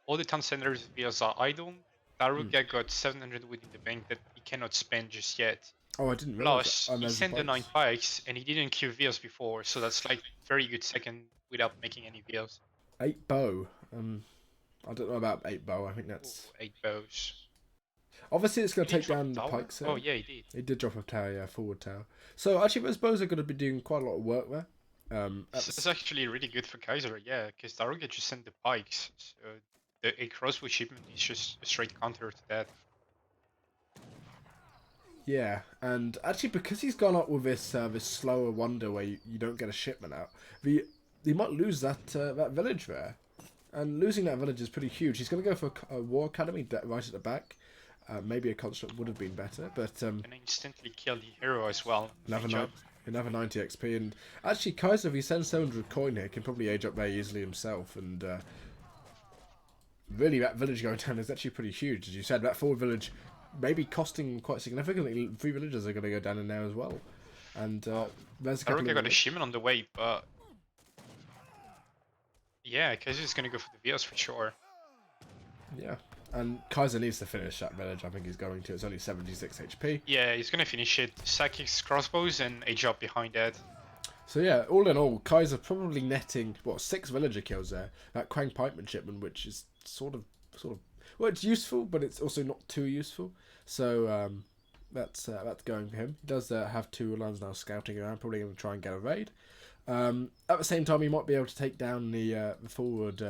all the town centers views are idle. Daruga got 700 within the bank that he cannot spend just yet. oh, I didn't realize that. Plus, Oh, he there's the sent the 9 pikes. pikes and he didn't queue views before, so that's like very good second without making any views. 8 bow. I don't know about 8 bow. I think Ooh, that's 8 bows. obviously it's going Did to he take drop down a the tower? pikes here. Oh yeah, he did. It did drop a tower, yeah, forward tower. So actually, those bows are going to be doing quite a lot of work there. This is actually really good for Kaiser, yeah, because diarouga just sent the pikes, so a crossbow shipment is just a straight counter to that. Yeah, and actually because he's gone up with this slower wonder where you don't get a shipment out, he might lose that village there, and losing that village is pretty huge. He's going to go for a war academy right at the back. Maybe a construct would have been better, but And instantly kill the hero as well. another 90 XP, and actually Kaiser, if he sends 700 coin here, can probably age up very easily himself, and really that village going down is actually pretty huge. As you said, that forward village maybe costing quite significantly. 3 villages are going to go down in there as well, and there's a couple diarouga got a shipment on the way, but yeah, Kaiser's gonna go for the VS for sure. Yeah, and Kaiser needs to finish that village. I think he's going to. It's only 76 HP. Yeah, he's gonna finish it, sack his crossbows, and age up behind that. So yeah, all in all, Kaiser probably netting, what, 6 villager kills there. That Quang Pikeman shipment, which is sort of, well, it's useful, but it's also not too useful. So that's going for him. He does have 2 lands now scouting around, probably going to try and get a raid. At the same time, he might be able to take down the forward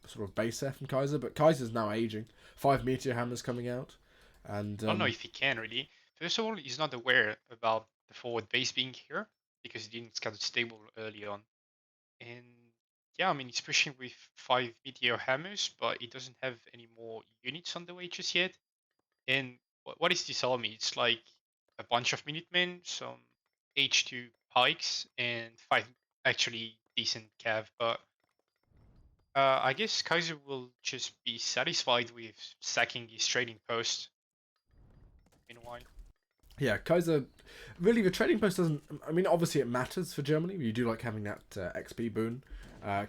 sort of base there from Kaiser, but Kaiser's now aging. 5 meteor hammers coming out, and I don't know if he can really. First of all, he's not aware about the forward base being here because he didn't scout it stable early on. And yeah, I mean he's pushing with 5 meteor hammers, but he doesn't have any more units on the way just yet. And what is this army? It's like a bunch of Minutemen, some H2 pikes, and 5 actually decent cav. But I guess Kaiser will just be satisfied with sacking his trading post. Meanwhile, yeah, Kaiser, really the trading post doesn't, I mean obviously it matters for Germany, you do like having that XP boon.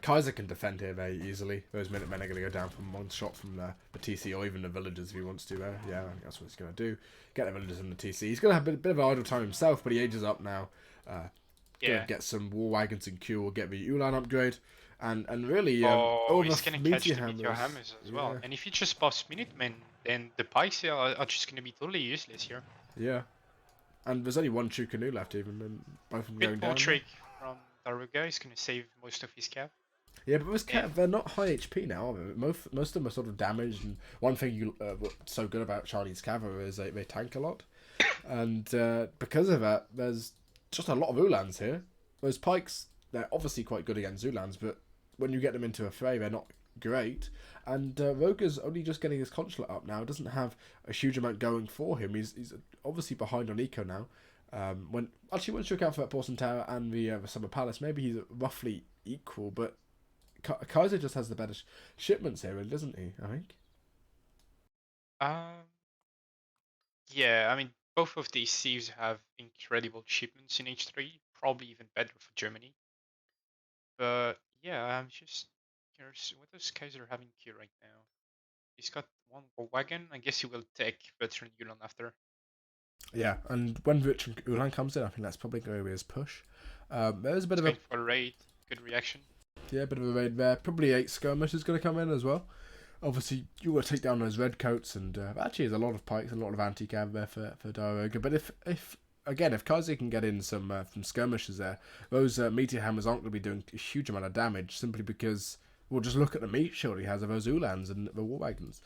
Kaiser can defend here very easily. Those Minutemen are going to go down from 1 shot from the TC, or even the villagers if he wants to. Yeah, I think that's what he's going to do. Get the villagers in the TC. He's going to have a bit of idle time himself, but he ages up now. yeah. Get some war wagons in queue, or get the Ulan upgrade. And really, Oh, all he's the going to catch the meteor meteor hammers as well. Yeah. And if he just buffs Minutemen, then the pikes are just going to be totally useless here. Yeah. And there's only 1 Chukanu left even, and both of them going Pitbull down. trick from diarouga is going to save most of his cap. Yeah, but with Cat, they're not high HP now, are they? Most of them are sort of damaged, and one thing what's so good about Chinese cavalry is they tank a lot. And because of that, there's just a lot of Ulans here. Those pikes, they're obviously quite good against Ulans, but when you get them into a fray, they're not great. And Roger's only just getting his consulate up now. Doesn't have a huge amount going for him. He's obviously behind on eco now. Once you account for that Porcelain Tower and the Summer Palace, maybe he's roughly equal, but Kaiser just has the better shipments here, doesn't he? I think. Yeah, I mean, both of these thieves have incredible shipments in H3, probably even better for Germany. But yeah, I'm just curious, what does Kaiser have in queue right now? He's got 1 war wagon. I guess he will take veteran Yulan after. Yeah, and when Veteran Ulan comes in, I think that's probably going to be his push. There's a bit of Going for a raid, good reaction. Yeah, a bit of a raid there. Probably 8 skirmishers going to come in as well. Obviously, you want to take down those redcoats, and actually, there's a lot of pikes, a lot of anti-cav there for diarouga. But if Kaiser can get in some skirmishers there, those meteor hammers aren't going to be doing a huge amount of damage simply because we'll just look at the meat shield he has of those Ulans and the war wagons.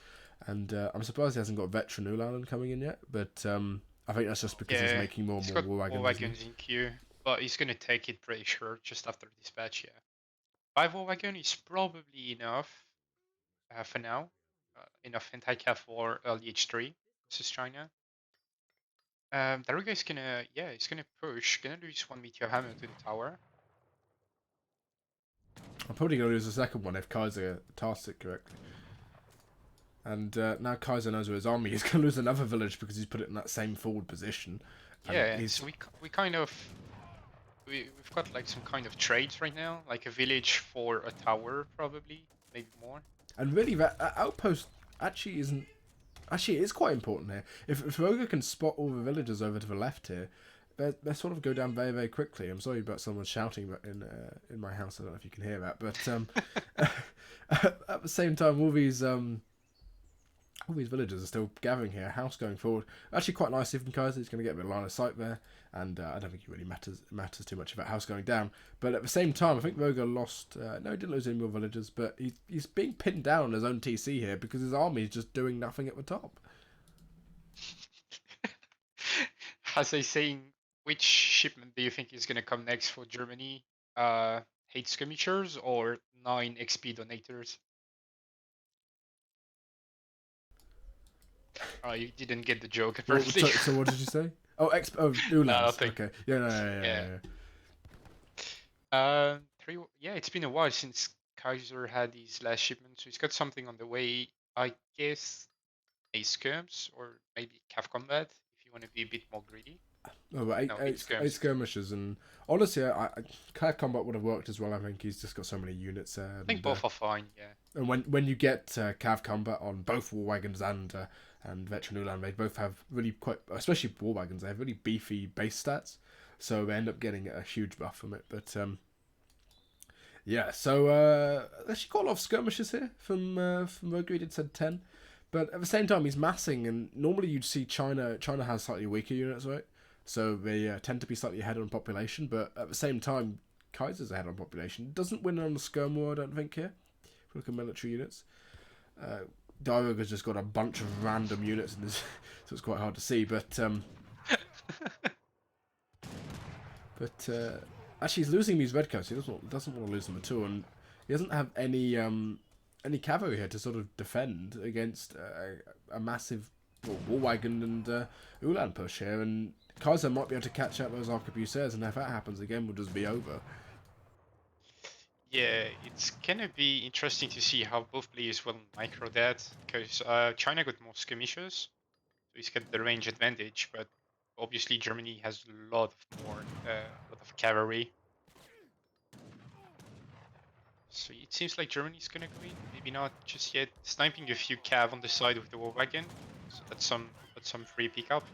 And I'm surprised he hasn't got veteran Ulan coming in yet, but I think that's just because he's making more and more war wagons. War wagons in queue, but he's going to take it pretty sure just after dispatch, yeah. 5 war wagon is probably enough for now. Enough anti-cav for early H3 versus China. Daruga is gonna, he's gonna push. Gonna lose 1 meteor hammer to the tower. I'm probably going to lose the second one if Kaiser tasks it correctly. And now Kaiser knows where his army is going to lose another village because he's put it in that same forward position. And So we kind of we've got like some kind of trades right now, like a village for a tower probably, maybe more. And really, that outpost actually isn't. Actually, it is quite important here. If Roger can spot all the villagers over to the left here, they sort of go down very, very quickly. I'm sorry about someone shouting in my house. I don't know if you can hear that, but at the same time, all these all these villagers are still gathering here. House going forward. Actually, quite nice even Kaiser. He's going to get a bit of line of sight there, and I don't think it really matters too much about House going down. But at the same time, I think Roger lost. No, he didn't lose any more villagers, but he's being pinned down on his own TC here because his army is just doing nothing at the top. As I saying, which shipment do you think is gonna come next for Germany? Hate skirmishers or 9 XP donators? Oh, you didn't get the joke apparently. So what did you say? Oh, Uhlans. Okay. Yeah. Yeah, it's been a while since Kaiser had his last shipment, so he's got something on the way. I guess a skirms or maybe Cav combat if you want to be a bit more greedy. Oh, but eight skirmishers, and honestly, Cav combat would have worked as well. I think he's just got so many units there. I think both are fine, yeah. And when you get Cav combat on both war wagons and veteran Ulan, they both have really quite, especially war wagons, they have really beefy base stats, so they end up getting a huge buff from it. But yeah, so actually quite a lot of skirmishers here from Roger. He did said 10, but at the same time he's massing, and normally you'd see China has slightly weaker units, right? So they tend to be slightly ahead on population, but at the same time Kaiser's ahead on population. Doesn't win on the skirm war, I don't think, here. If we look at military units. Diarouga's just got a bunch of random units in this, so it's quite hard to see. But actually, he's losing these redcoats. He doesn't want to lose them at all, and he doesn't have any cavalry here to sort of defend against a massive war wagon and Ulan push here. And Kaiser might be able to catch up those arquebusiers, and if that happens again, we'll just be over. Yeah, it's gonna be interesting to see how both players will micro that, because China got more skirmishers, so he's got the range advantage, but obviously Germany has a lot of cavalry. So it seems like Germany's gonna go in, maybe not just yet. Sniping a few cav on the side with the war wagon, so that's some free pickup.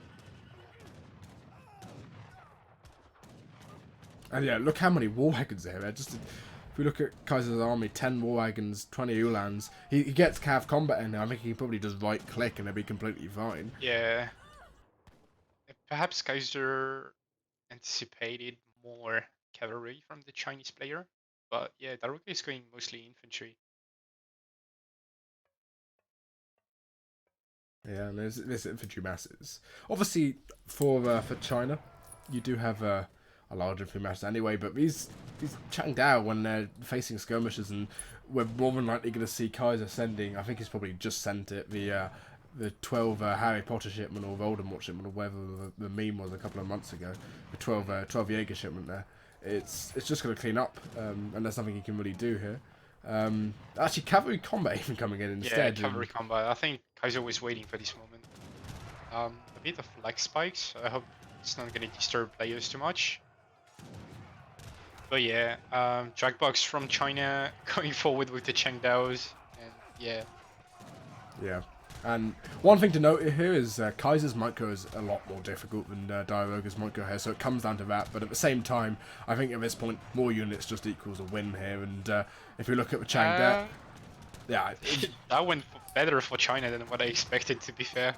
And yeah, look how many war wagons there are. Just if we look at Kaiser's army, 10 war wagons, 20 Ulans, he gets cav combat in there. I think he can probably just right click and they'll be completely fine. Yeah. Perhaps Kaiser anticipated more cavalry from the Chinese player, but yeah, diarouga is going mostly infantry. Yeah, and there's infantry masses. Obviously, for China, you do have a large infantry mass anyway, but these Changdao, when they're facing skirmishers, and we're more than likely going to see Kaiser sending, I think he's probably just sent it, the 12 Harry Potter shipment or Voldemort shipment or whatever the meme was a couple of months ago, the 12 Jaeger shipment there. It's just going to clean up, and there's nothing he can really do here. Actually, cavalry combat even coming in instead. Yeah, cavalry combat. I think Kaiser was waiting for this moment. A bit of lag spikes. I hope it's not going to disturb players too much. But yeah, Jackbox from China going forward with the Chengdaos, and yeah. Yeah. And one thing to note here is Kaiser's micro is a lot more difficult than diarouga's micro here, so it comes down to that. But at the same time, I think at this point, more units just equals a win here. And if you look at the Changda, yeah, that went better for China than what I expected, to be fair.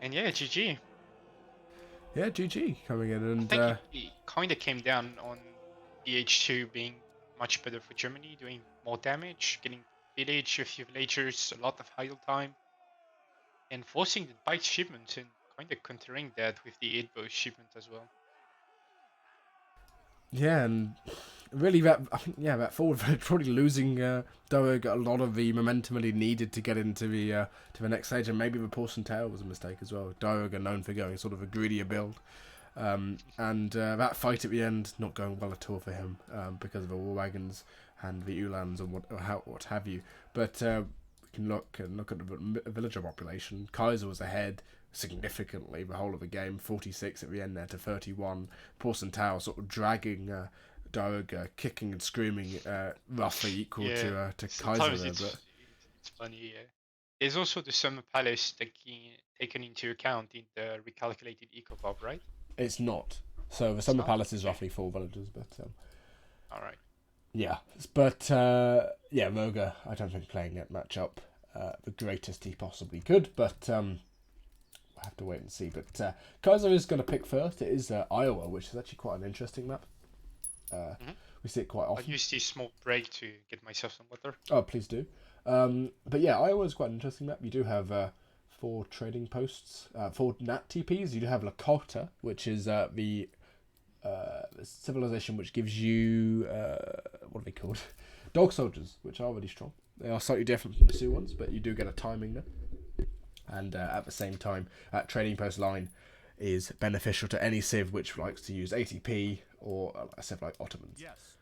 And yeah, GG. Yeah, GG coming in, and I think it kind of came down on BH2 being much better for Germany, doing more damage, getting village, a few villagers, a lot of idle time, and forcing the bike shipment and kind of countering that with the 8-bow shipment as well. Yeah, and really that forward probably losing diarouga a lot of the momentum that he needed to get into the next stage, and maybe the Porcelain Tail was a mistake as well. Diarouga known for going sort of a greedier build. And that fight at the end not going well at all for him because of the war wagons and the Ulans and what have you. But we can look at the villager population. Kaiser was ahead significantly the whole of the game, 46 at the end there to 31. Porcelain Tower sort of dragging diarouga, kicking and screaming, roughly equal to Kaiser there. But it's funny, yeah. There's also the Summer Palace taken into account in the recalculated eco-pop, right? It's not. So the Summer Palace is roughly 4 villagers, but all right. Yeah, but yeah, Roger, I don't think playing that matchup the greatest he possibly could, but we'll have to wait and see. But Kaiser is going to pick first. It is Iowa, which is actually quite an interesting map. Mhm. We see it quite I'll often. use this small break to get myself some water. Oh, please do. But yeah, Iowa is quite an interesting map. You do have 4 trading posts, 4 NAT TPs. You do have Lakota, which is the civilization which gives you what are they called? Dog soldiers, which are really strong. They are slightly different from the Sioux ones, but you do get a timing there. And at the same time, that trading post line is beneficial to any civ which likes to use ATP or a civ like Ottomans. Yes.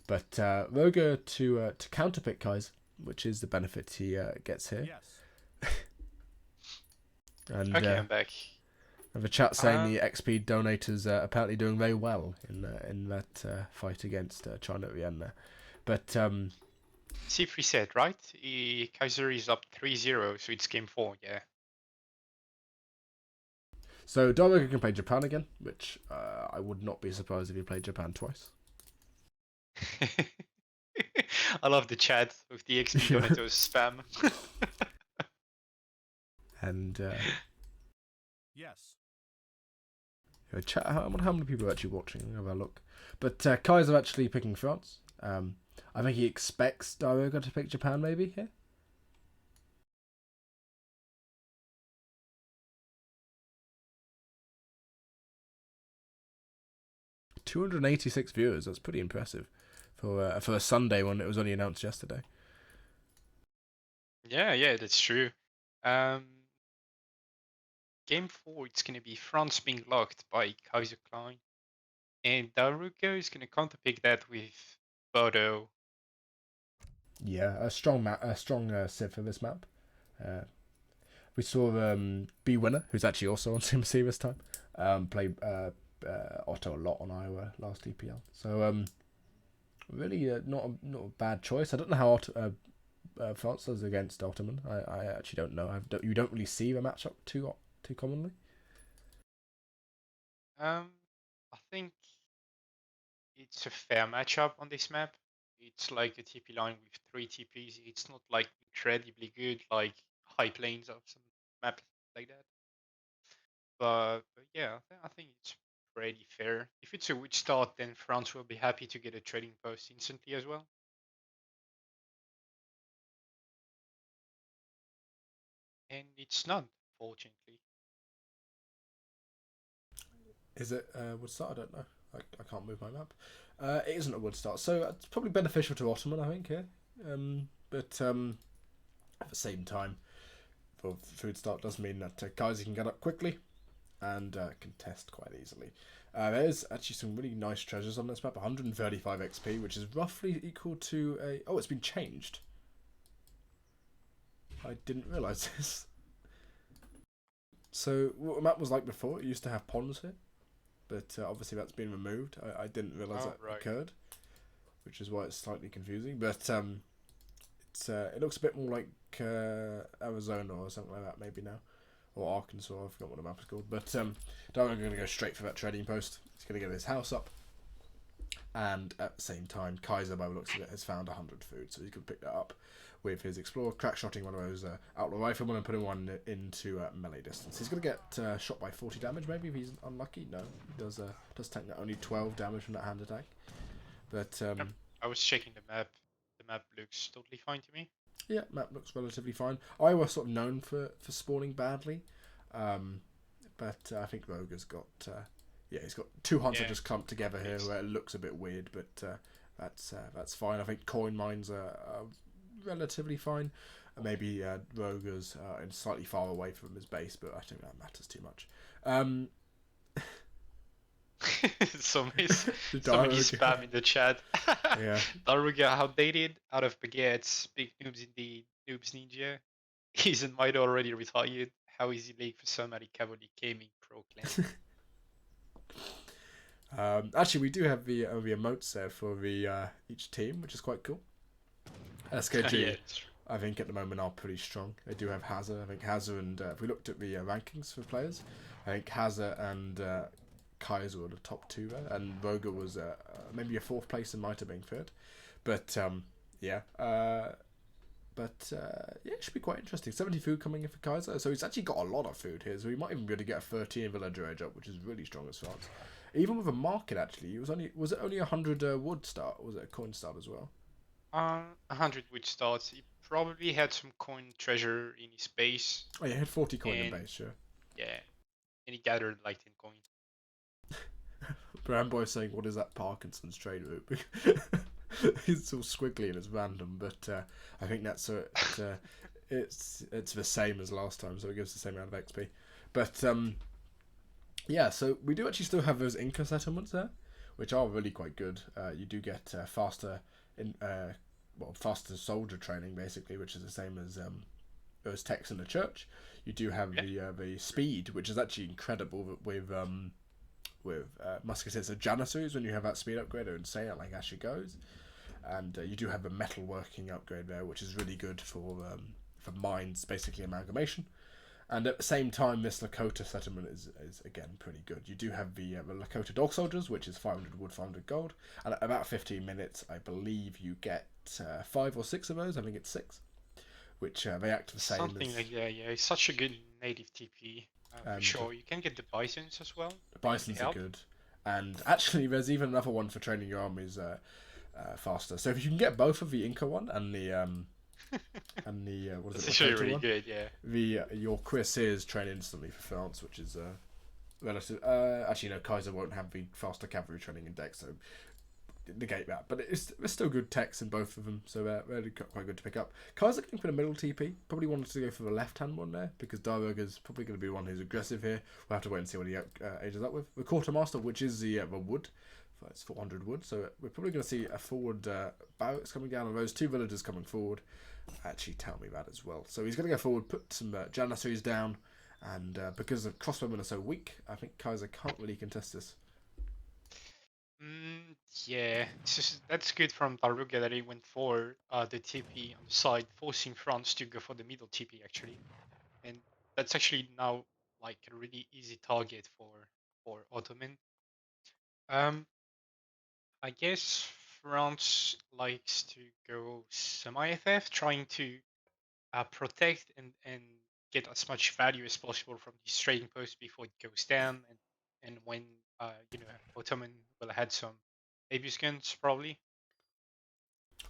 But Roger to counterpick Kaiser, which is the benefit he gets here. Yes. And Okay, I'm back. have a chat saying the XP donators are apparently doing very well in that fight against China at the end there. But C3 said, right? Kaiser is up 3-0, so it's game 4, yeah. so Dominica can play Japan again, which I would not be surprised if he played Japan twice. I love the chat with the XP donators spam. And Yes. chat, I wonder how many people are actually watching. I'll have a look. But Kaiser actually picking France. I think he expects Daioga to pick Japan maybe here. Yeah. 286 viewers. That's pretty impressive for a Sunday when it was only announced yesterday. Yeah, that's true. Game 4, it's going to be France being locked by Kaiserklein. And diarouga is going to counterpick that with Bodo. Yeah, a strong civ for this map. We saw B Winner, who's actually also on CMC this time, play Otto a lot on Iowa last EPL. So really not a bad choice. I don't know how France does against Ottoman. I actually don't know. You don't really see the matchup too commonly. I think it's a fair matchup on this map. It's like a TP line with 3 TPs. It's not like incredibly good like High Plains or some map like that. But yeah, I think it's pretty fair. If it's a good start, then France will be happy to get a trading post instantly as well. And it's not, fortunately. Is it wood start? I don't know. I can't move my map. It isn't a wood start, so it's probably beneficial to Ottoman, I think, here. But at the same time, for food start does mean that Kaiser can get up quickly and contest quite easily. There's actually some really nice treasures on this map. 135 XP, which is roughly equal to a... Oh, it's been changed. I didn't realise this. So, what the map was like before, it used to have ponds here. But obviously that's been removed. I didn't realise that occurred, which is why it's slightly confusing. But it looks a bit more like Arizona or something like that maybe now. Or Arkansas, I forgot what the map is called. But Darwin's going to go straight for that trading post. He's going to get his house up. And at the same time, Kaiser, by the looks of it, has found 100 food. So he's going to pick that up with his Explorer, crack-shotting one of those outlaw riflemen and putting one into melee distance. He's going to get shot by 40 damage maybe if he's unlucky. No, he does tank that only 12 damage from that hand attack. But I was checking the map. The map looks totally fine to me. Yeah, map looks relatively fine. Iowa sort of known for spawning badly, but I think Roger's got he's got 2 hunts that just clumped together here where it looks a bit weird, but that's fine. I think coin mines are relatively fine. Maybe Roger's slightly far away from his base, but I don't think that matters too much. Somebody spam in the chat. Yeah. Daruga outdated, out of baguettes, big noobs in the noobs ninja. Isn't Mido already retired? How is he late for somebody Cavalry Gaming Pro Clan? Actually, we do have the emotes there for the each team, which is quite cool. SKG, I think at the moment are pretty strong. They do have Hazard. I think Hazard and if we looked at the rankings for players, I think Hazard and Kaiser were the top 2 there, and Roger was maybe a 4th place and might have been 3rd. But yeah. Yeah, it should be quite interesting. 70 food coming in for Kaiser. So he's actually got a lot of food here. So he might even be able to get a 13 villager age up, which is really strong as France. Even with a market, actually, was it only 100 wood start? Or was it a coin start as well? 100 wood starts. He probably had some coin treasure in his base. Oh, yeah, he had 40 coin in And- base, sure. Yeah, and he gathered like 10 coin. Bramboy saying, "What is that Parkinson's trade route?" It's all squiggly and it's random, but I think that's it's the same as last time, so it gives the same amount of XP. But yeah, so we do actually still have those Inca settlements there, which are really quite good. You do get faster soldier training basically, which is the same as those techs in the church. You do have the speed, which is actually incredible with musketeers. So janissaries, when you have that speed upgrade, are insane at like as she goes. And you do have a metalworking upgrade there, which is really good for mines, basically amalgamation. And at the same time, this Lakota settlement is again pretty good. You do have the Lakota dog soldiers, which is 500 wood, 500 gold. And at about 15 minutes, I believe you get 5 or 6 of those. I think it's 6, which they act the same. Something like it's such a good native TP. For sure, you can get the bisons as well. The bisons are good, and actually, there's even another one for training your armies faster. So if you can get both of the Inca one and the what is it? It's actually really one, good, yeah. Your cuirassiers train instantly for France, which is relative. Actually, no, Kaiser won't have the faster cavalry training index, so negate that. But there's still good techs in both of them, so they're really quite good to pick up. Kaiser going for the middle TP. Probably wanted to go for the left-hand one there, because diarouga's probably going to be one who's aggressive here. We'll have to wait and see what he ages up with. The quartermaster, which is the wood. It's 400 wood, so we're probably going to see a forward barracks coming down, and those 2 villagers coming forward actually tell me that as well. So he's going to go forward, put some janissaries down, and because the crossbowmen are so weak, I think Kaiser can't really contest this. Yeah, that's good from Daruga that he went for the TP on the side, forcing France to go for the middle TP actually, and that's actually now like a really easy target for Ottoman. I guess France likes to go semi-FF, trying to protect and get as much value as possible from the trading post before it goes down, and when Ottoman will have had some Abius guns probably.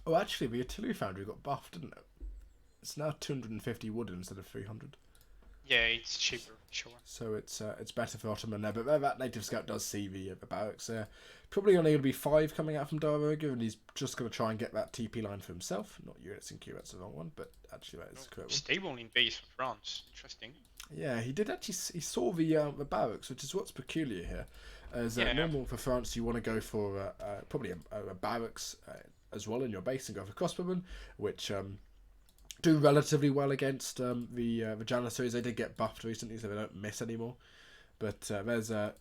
Oh, actually, the artillery foundry got buffed, didn't it? It's now 250 wood instead of 300. Yeah, it's cheaper, sure. So it's better for Ottoman there, but that native scout does see the barracks there. Probably only going to be 5 coming out from Daruga, and he's just going to try and get that TP line for himself. Not units in queue, that's the wrong one, but actually that is the correct one. Stable in base for France, interesting. Yeah, he did actually. He saw the barracks, which is what's peculiar here. As normal for France, you want to go for probably a barracks as well in your base and go for crossbowmen, which do relatively well against the janissaries. They did get buffed recently, so they don't miss anymore. But there's a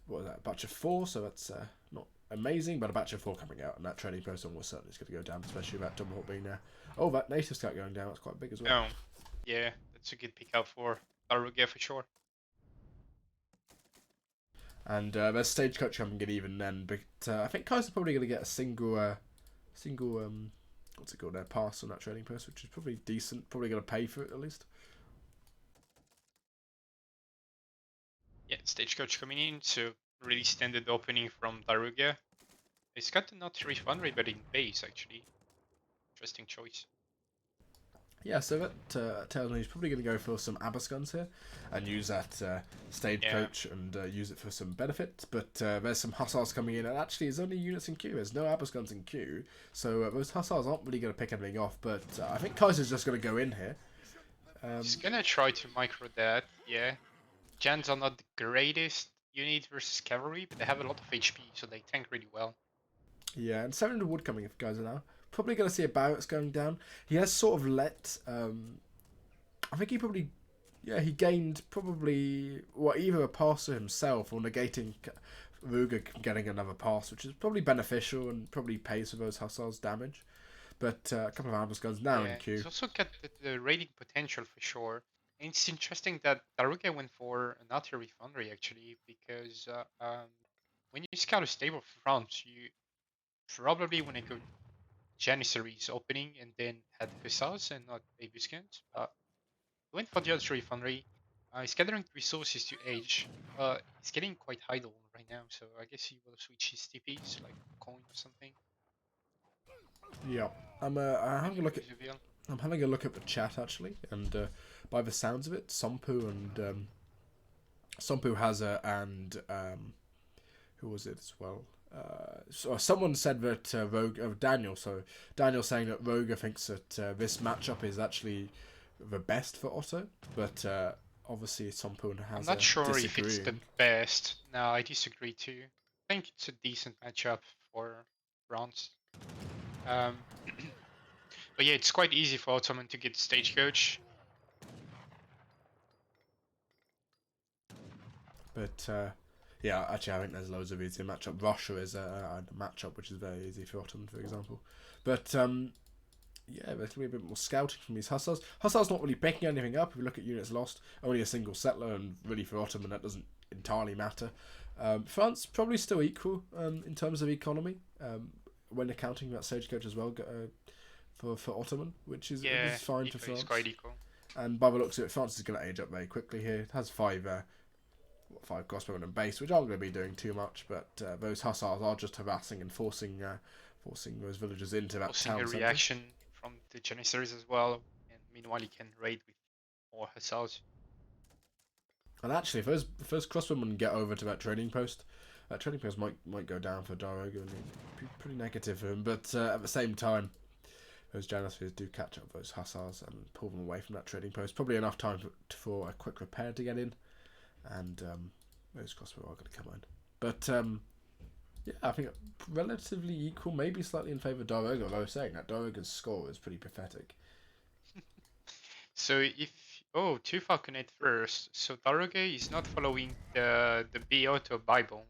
batch of 4, so that's not amazing, but a batch of 4 coming out, and that training post almost certainly is going to go down, especially with that Tomahawk being there. Oh, that native scout going down, that's quite big as well. Oh, yeah, that's a good pick up for Daruga for sure. And there's stagecoach coming in even then, but I think Kaiser's probably going to get a single what's it called there, pass on that training post, which is probably decent, probably going to pay for it at least. Yeah, stagecoach coming in, so really standard opening from Daruga. It's got the not refund rate, but in base actually. Interesting choice. Yeah, so that tells me he's probably going to go for some Abbas guns here and use that stagecoach and use it for some benefit. But there's some hussars coming in, and actually there's only units in queue. There's no Abbas guns in queue, so those hussars aren't really going to pick anything off. But I think Kaiser's just going to go in here. He's going to try to micro that, yeah. Jans are not the greatest unit versus cavalry, but they have a lot of HP, so they tank really well. Yeah, and 700 wood coming if Kaiser now. Probably going to see a barracks going down. He has sort of let... I think he probably... Yeah, he gained probably... either a pass to himself or negating Ruger getting another pass, which is probably beneficial and probably pays for those hussars' damage. But a couple of Abbas guns now in queue. He's also got the raiding potential for sure. And it's interesting that Daruga went for an artillery foundry actually, because when you scout a stable for France, you probably want to go Janissaries opening and then had Hussars and not Ebuskans. But he went for the other refinery. He's gathering resources to age. He's getting quite idle right now, so I guess he will switch his TPs, like coin or something. Yeah, I'm having a look at I'm having a look at the chat actually, and by the sounds of it, Sompu and Sompu has a and who was it as well? So someone said that Rogue Daniel. So Daniel saying that Roger thinks that this matchup is actually the best for Otto, but obviously Sompu has. I'm not sure if it's the disagreeing. best. No, I disagree too. I think it's a decent matchup for bronze. But yeah, it's quite easy for Ottoman to get Stagecoach. But yeah, actually, I think there's loads of easy matchup. Russia is a matchup which is very easy for Ottoman, for example. But yeah, there's going to be a bit more scouting from these Hussars. Hussars not really picking anything up. If you look at units lost, only a single settler, and really for Ottoman that doesn't entirely matter. France probably still equal in terms of economy when accounting that stagecoach as well for Ottoman, which is, is fine for France. Quite equal. And by the looks of it, France is going to age up very quickly here. It has five crossbowmen and base, which aren't going to be doing too much, but those Hussars are just harassing and forcing those villagers into that town a centre. reaction from the Janissaries as well, and meanwhile he can raid with more Hussars. And actually, if those crossbowmen get over to that trading post might go down for diarouga and be pretty negative for him. But at the same time, those Janissaries do catch up those Hussars and pull them away from that trading post. Probably enough time for a quick repair to get in, and those crossbow are going to come in. But yeah, I think relatively equal, maybe slightly in favour of diarouga. Although I was saying that diarouga's score is pretty pathetic. So if two Falconet first, so diarouga is not following the B Auto Bible,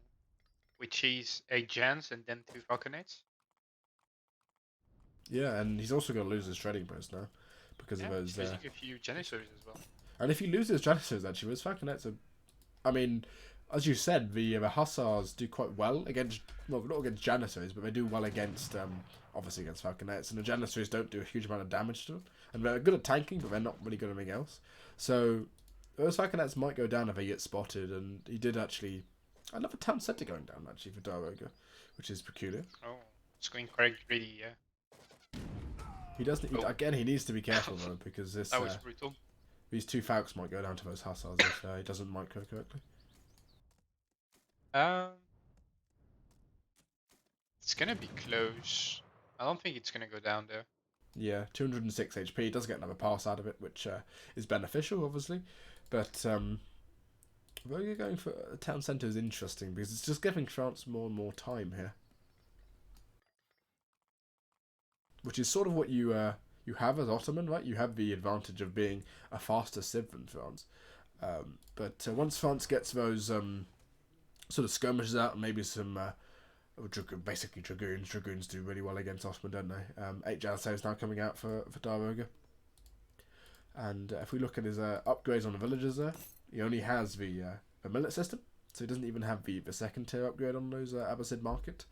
which is 8 Jans and then 2 Falconets. Yeah, and he's also going to lose his trading post now because of those. He's losing a few Janissaries as well. And if he loses Janissaries, actually, those Falconets are. I mean, as you said, the Hussars do quite well against. Well, not against Janissaries, but they do well against. Obviously against Falconets, and the Janissaries don't do a huge amount of damage to them. And they're good at tanking, but they're not really good at anything else. So those Falconets might go down if they get spotted, and he did actually. Another town centre going down actually for diarouga, which is peculiar. Oh, it's going quite greedy, yeah. He doesn't. Again, he needs to be careful though because this. That was brutal. These 2 Falcons might go down to those Hussars if he doesn't micro correctly. It's gonna be close. I don't think it's gonna go down there. Yeah, 206 HP. He does get another pass out of it, which is beneficial, obviously. But Roger going for a town centre is interesting because it's just giving France more and more time here, which is sort of what you have as Ottoman, right? You have the advantage of being a faster civ than France. But once France gets those sort of skirmishes out and maybe some basically dragoons. Dragoons do really well against Ottoman, don't they? 8 Janissaries now coming out for diarouga. And if we look at his upgrades on the villagers there, he only has the millet system, so he doesn't even have the second tier upgrade on those Abbasid market.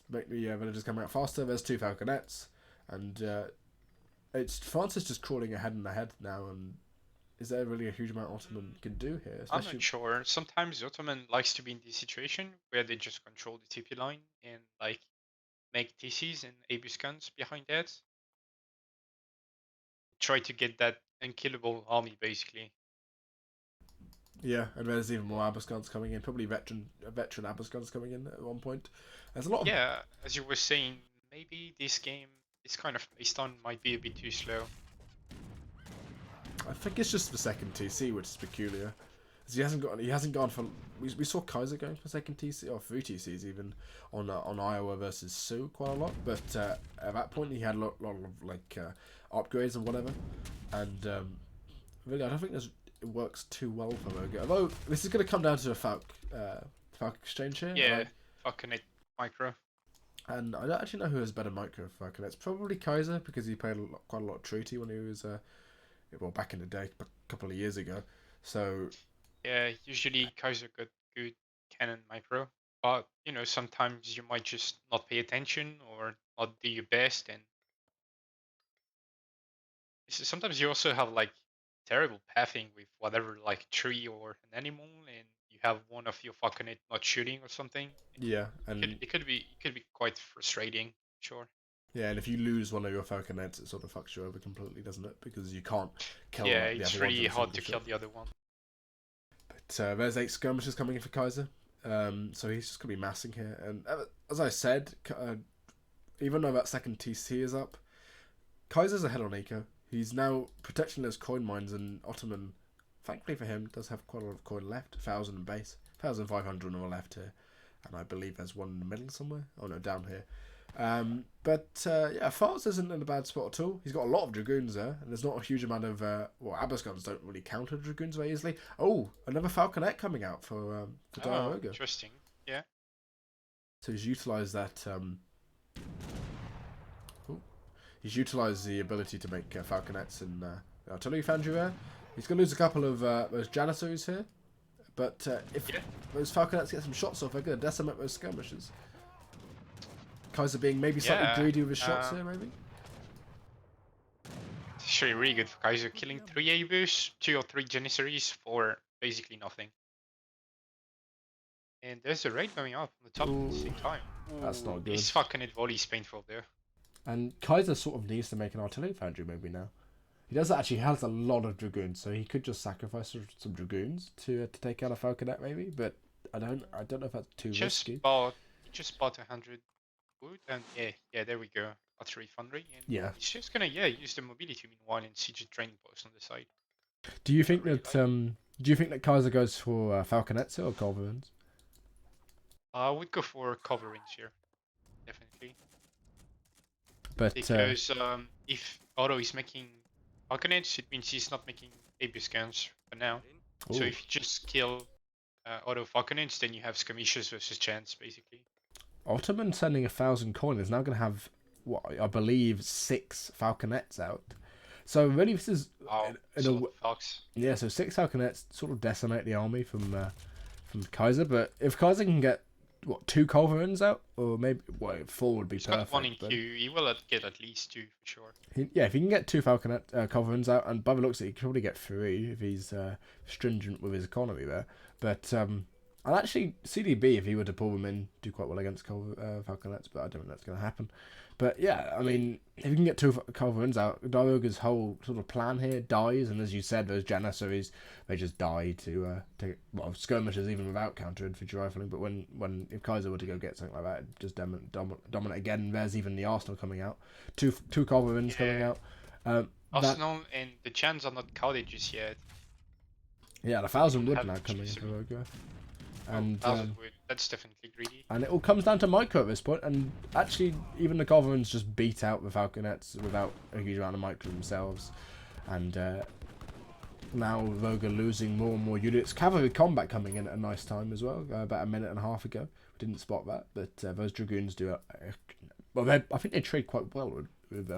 Make the villagers come out faster. There's 2 Falconets, and France is just crawling ahead and ahead now, and is there really a huge amount Ottoman can do here? I'm not sure. Sometimes Ottoman likes to be in this situation where they just control the TP line and like make TCs and Ebuskans behind that. Try to get that unkillable army basically. Yeah, and there's even more Abuskans coming in. Probably veteran Abuskans coming in at one point. There's a lot of... Yeah, as you were saying, maybe this game, this kind of playstyle might be a bit too slow. I think it's just the second TC, which is peculiar. He hasn't gone for. We saw Kaiser going for second TC or 3 TCs even on Iowa versus Sioux quite a lot, but at that point he had a lot of like upgrades and whatever, and really I don't think it works too well for Roger. Although this is going to come down to a Falc exchange here. Yeah, Falconet micro. And I don't actually know who has better micro for Falconet. It's probably Kaiser because he played quite a lot of treaty when he was back in the day, a couple of years ago. So yeah, usually Kaiser got good cannon micro. But you know, sometimes you might just not pay attention or not do your best, and sometimes you also have like terrible pathing with whatever like tree or an animal, and you have one of your falconet not shooting or something. Yeah, It could and it could be quite frustrating. Sure. yeah, and if you lose one of your falconets, it sort of fucks you over completely, doesn't it? Because you can't kill Yeah, the it's other ones really in a hard single to shot. kill the other one. But there's 8 skirmishers coming in for Kaiser. So he's just going to be massing here. And as I said, even though that second TC is up, Kaiser's ahead on Eco. He's now protecting those coin mines, and Ottoman, thankfully for him, does have quite a lot of coin left. 1,000 in base. 1,500 on the left here. And I believe there's one in the middle somewhere. Oh no, down here. Yeah, Fars isn't in a bad spot at all. He's got a lot of dragoons there, and there's not a huge amount of Abbas guns don't really counter dragoons very easily. Oh, another falconet coming out for Oh, diarouga. interesting. Yeah. So he's utilised that. He's utilised the ability to make falconets and artillery foundry there. He's going to lose a couple of those janissaries here, but if those falconets get some shots off, they're going to decimate those skirmishers. Kaiser being maybe slightly greedy with his shots here, maybe. It's actually really good for Kaiser, killing 3 Abus, 2 or 3 Janissaries for basically nothing. And there's a raid going up on the top at the same time. That's not good. His falconet volley is painful there. And Kaiser sort of needs to make an artillery foundry maybe now. He does actually has a lot of dragoons, so he could just sacrifice some dragoons to take out a falconet maybe. But I don't know if that's too risky. He just bought 100 wood, and yeah, there we go. Artillery foundry, and yeah, he's just gonna use the mobility meanwhile and siege a training post on the side. Do you think that Kaiser goes for falconets or culverins? I would go for culverins here, definitely. But because if Otto is making falconets, it means he's not making Abus guns for now. Ooh. So if you just kill Otto falconets, then you have skirmishers versus chance, basically. Ottoman sending 1,000 coin is now going to have what I believe 6 falconets out. So really, this is yeah. So 6 falconets sort of decimate the army from Kaiser. But if Kaiser can get 2 culverins out, or maybe 4 would be He's perfect. Got 1 in queue. He will get at least 2 for sure. If he can get 2 falconet culverins out, and by the looks of it, he could probably get 3 if he's stringent with his economy there. But and actually, CDB, if he were to pull them in, do quite well against falconets, but I don't think that's going to happen. But yeah, I mean, if you can get 2 culverins out, diarouga's whole sort of plan here dies, and as you said, those janissaries, they just die to skirmishers even without counter infantry rifling. But if Kaiser were to go get something like that, just dominate again. There's even the Arsenal coming out, 2 culverins coming out. Arsenal and the Chans are not cottages yet. Yeah, the 1,000 wood now coming into Roga. And 1,000 wood, that's definitely greedy. And it all comes down to micro at this point, and actually even the culverins just beat out the falconets without a huge amount of micro themselves. And now Roga losing more and more units. Cavalry combat coming in at a nice time as well, about a minute and a half ago. We didn't spot that, but those dragoons do. I think they trade quite well with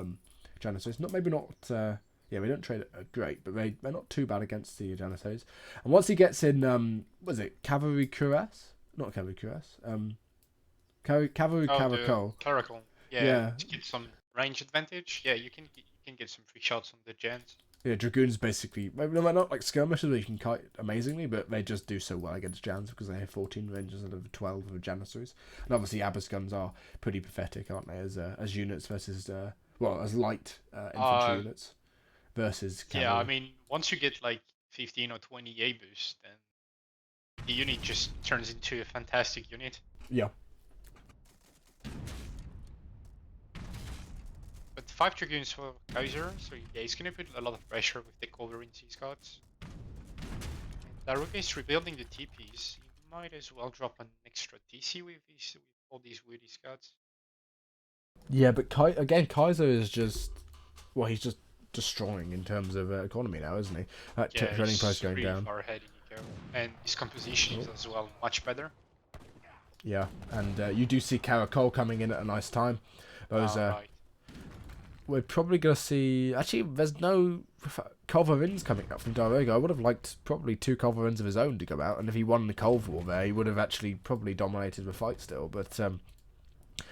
Janissaries. Yeah, we don't trade great, but they're not too bad against the Janissaries. And once he gets in, what is it, Cavalry Cuirass? Not Cavalry Cuirass. Cavalry Caracol. Caracol. Yeah, to get some range advantage. Yeah, you can get some free shots on the gens. Yeah, dragoons basically. They're not like skirmishers that you can kite amazingly, but they just do so well against Jans because they have 14 ranges out of 12 of Janissaries. And obviously, Abbas guns are pretty pathetic, aren't they, as units versus as light infantry units. Versus cavalry. Yeah, I mean, once you get like 15 or 20 Abus, then the unit just turns into a fantastic unit. Yeah. But 5 dragoons for Kaiser, so yeah, he's gonna put a lot of pressure with the culverins he's got. Diarouga is rebuilding the TPs. He might as well drop an extra TC with all these wood he's got. Yeah, but Kaiser is just he's just destroying in terms of economy now, isn't he? Trading price going really down. Far ahead in eco. And his composition is as well much better. Yeah, and you do see Caracol coming in at a nice time. Those right. We're probably gonna see. Actually, there's no Culverins coming out from diarouga, I would have liked probably 2 Culverins of his own to go out, and if he won the Cold War there, he would have actually probably dominated the fight still. But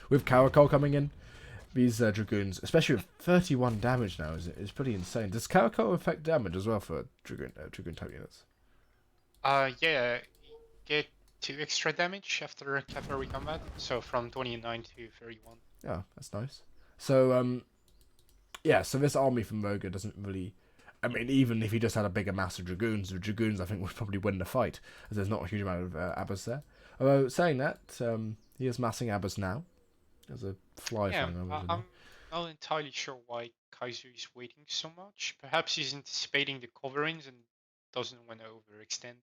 with Karakol coming in, these Dragoons, especially with 31 damage now, is pretty insane. Does Karakol affect damage as well for Dragoon type units? Yeah, you get 2 extra damage after cavalry combat, so from 29 to 31. Yeah, that's nice. So yeah, so this army from Roga doesn't really. I mean, even if he just had a bigger mass of Dragoons, the Dragoons I think would probably win the fight, as there's not a huge amount of Abbas there. Although saying that, he is massing Abbas now. There's a fly Yeah, flying over. I'm not entirely sure why Kaiser is waiting so much. Perhaps he's anticipating the coverings and doesn't want to overextend.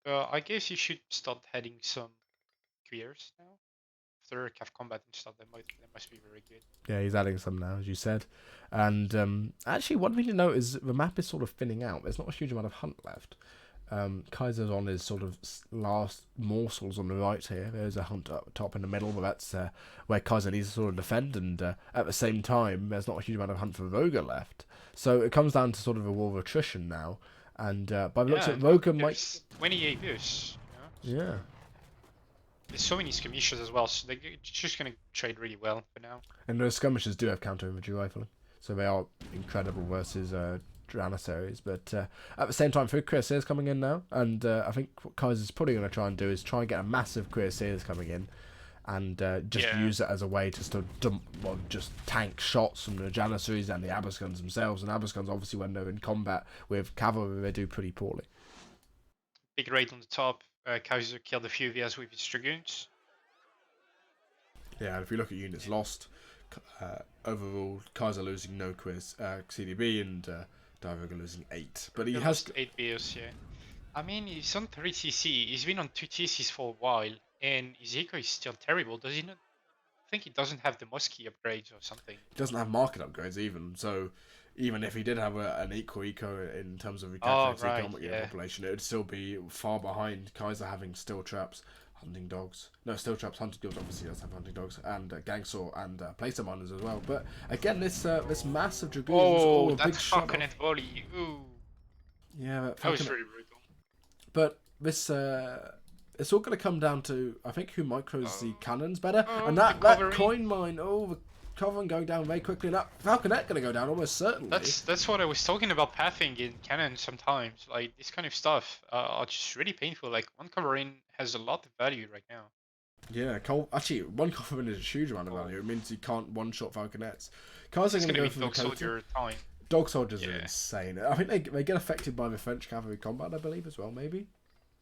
But I guess you should start heading some queers now. After Cav combat and stuff, that must be very good. Yeah, he's adding some now, as you said. And actually, one thing to note is the map is sort of thinning out. There's not a huge amount of hunt left. Kaiser's on his sort of last morsels on the right here. There's a hunt up top in the middle, but that's where Kaiser needs to sort of defend. And at the same time, there's not a huge amount of hunt for Voga left. So it comes down to sort of a war of attrition now. And by the looks of it, Voga might... 28 views. Yeah. There's so many skirmishes as well, so they're just going to trade really well for now. And those skirmishes do have counter-infantry rifling, so they are incredible versus Janissaries. But at the same time, Food Cuirassiers coming in now, and I think what Kaiser's probably going to try and do is try and get a massive Cuirassiers coming in, and just use it as a way to sort of just tank shots from the Janissaries and the Abbasguns themselves. And Abbasguns, obviously, when they're in combat with cavalry, they do pretty poorly. Big raid on the top. Kaiser killed a few Vias with his Dragoons. Yeah, and if you look at units lost, overall, Kaiser losing no quiz, CDB, and Diarouga losing 8. But he has 8 Vias, yeah. I mean, he's on 3 TC. He's been on 2 TCs for a while, and his eco is still terrible. Does he not? I think he doesn't have the muskie upgrades or something. He doesn't have market upgrades even, so even if he did have an equal eco in terms of recalculating population, it would still be far behind Kaiser having steel traps, hunting dogs. No, steel traps, hunting dogs obviously does have hunting dogs, and gangsaw and placer miners as well. But again, this massive Dragoons, that falconet volley, ooh. Yeah, that was very brutal. But this it's all going to come down to, I think, who micros the cannons better. And that coin mine, the covering going down very quickly. And that falconet going to go down almost certainly. That's what I was talking about pathing in cannon sometimes. Like, this kind of stuff are just really painful. Like, one covering has a lot of value right now. Yeah, actually, one covering is a huge amount of value. It means you can't one-shot falconets. Kaiser's going to go for Dog Soldier time. Dog Soldiers are insane. I think they get affected by the French cavalry combat, I believe, as well, maybe.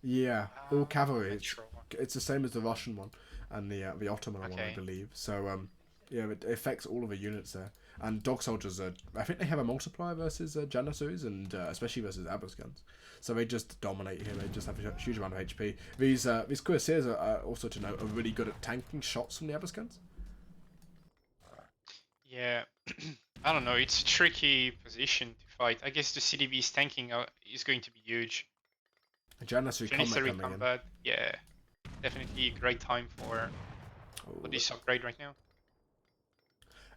Yeah, all cavalry. It's the same as the Russian one and the Ottoman one, I believe. So yeah, it affects all of the units there. And Dog Soldiers I think they have a multiplier versus Janissaries and especially versus Abbasguns. So they just dominate here. They just have a huge amount of HP. These Cuirassiers are also to note are really good at tanking shots from the Abbasguns. Yeah, I don't know. It's a tricky position to fight. I guess the CDB's tanking is going to be huge. Janissary combat, yeah, definitely a great time for this upgrade right now.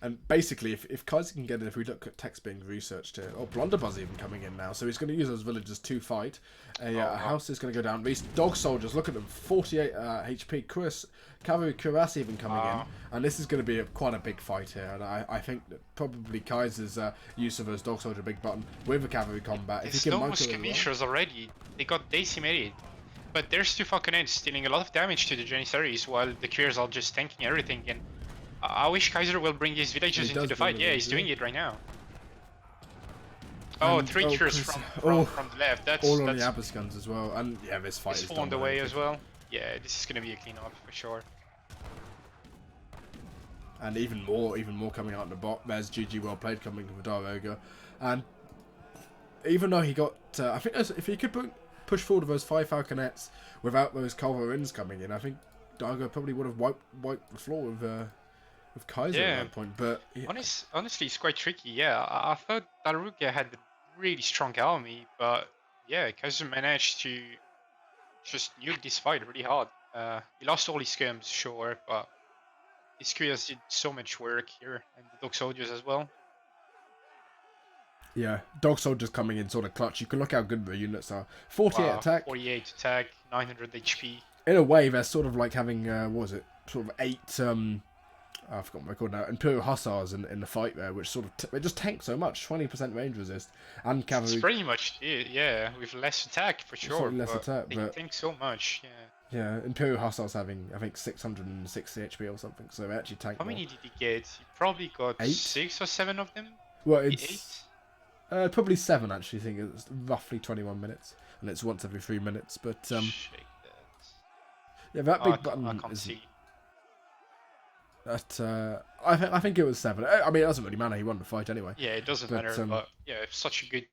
And basically, if Kaiser can get it, if we look at text being researched here, Blunderbuzz even coming in now, so he's going to use those villagers to fight. A house is going to go down. These dog soldiers, look at them, 48 HP. Cavalry Cuirass even coming in, and this is going to be quite a big fight here. And I think that probably Kaiser's use of those dog soldier big button with a cavalry combat. There's no more skirmishers already. They got decimated. But there's 2 falconets dealing a lot of damage to the Janissaries while the Queers are just tanking everything. And I wish Kaiser will bring his villagers into the fight. Yeah, he's doing it right now. Oh, 3 Queers from the left. That's all on the Abbasguns as well. And yeah, this fight is 4 on the way as well. Yeah, this is going to be a clean-up for sure. And even more coming out in the bot. There's GG well played coming from diarouga. And even though he got, I think if he could push forward with those 5 falconets without those culverins coming in, I think diarouga probably would have wiped the floor with Kaiser at that point. But yeah. Honestly, it's quite tricky. Yeah, I thought diarouga had a really strong army, but yeah, Kaiser managed to just nuke this fight really hard. He lost all his skirms, sure, but his Queers did so much work here, and the dog soldiers as well. Yeah, Dog Soldier's coming in sort of clutch. You can look how good the units are. 48 Wow, attack. 48 attack, 900 HP. In a way, they're sort of like having, what was it? Sort of 8, I forgot what they're called now, Imperial Hussars in the fight there, which sort of, they just tank so much. 20% range resist. And cavalry. It's pretty much it, yeah, with less attack for sure. Slightly less attack, they but tank so much, yeah. yeah, Imperial Hussars having, I think, 660 HP or something, so they actually tank How more. many did he get? He probably got 8? 6 or 7 of them? Well, Maybe it's 8? probably 7 actually. I think it's roughly 21 minutes, and it's once every 3 minutes. But Shake that. yeah, that Oh, big button I can't isn't. see. That I think it was 7. I mean, it doesn't really matter. He won the fight anyway. Yeah, it doesn't matter, but yeah, it's such a good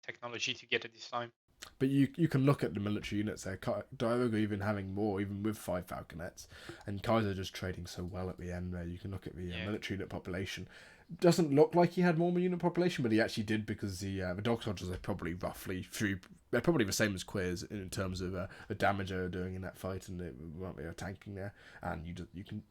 technology to get at this time. But you can look at the military units there. Diarouga even having more, even with 5 Falconets, and Kaiser just trading so well at the end there. You can look at the military unit population. Doesn't look like he had more unit population, but he actually did, because the Dog Soldiers are probably roughly they're probably the same as Quiz in terms of the damage they're doing in that fight, and they are tanking there. And you can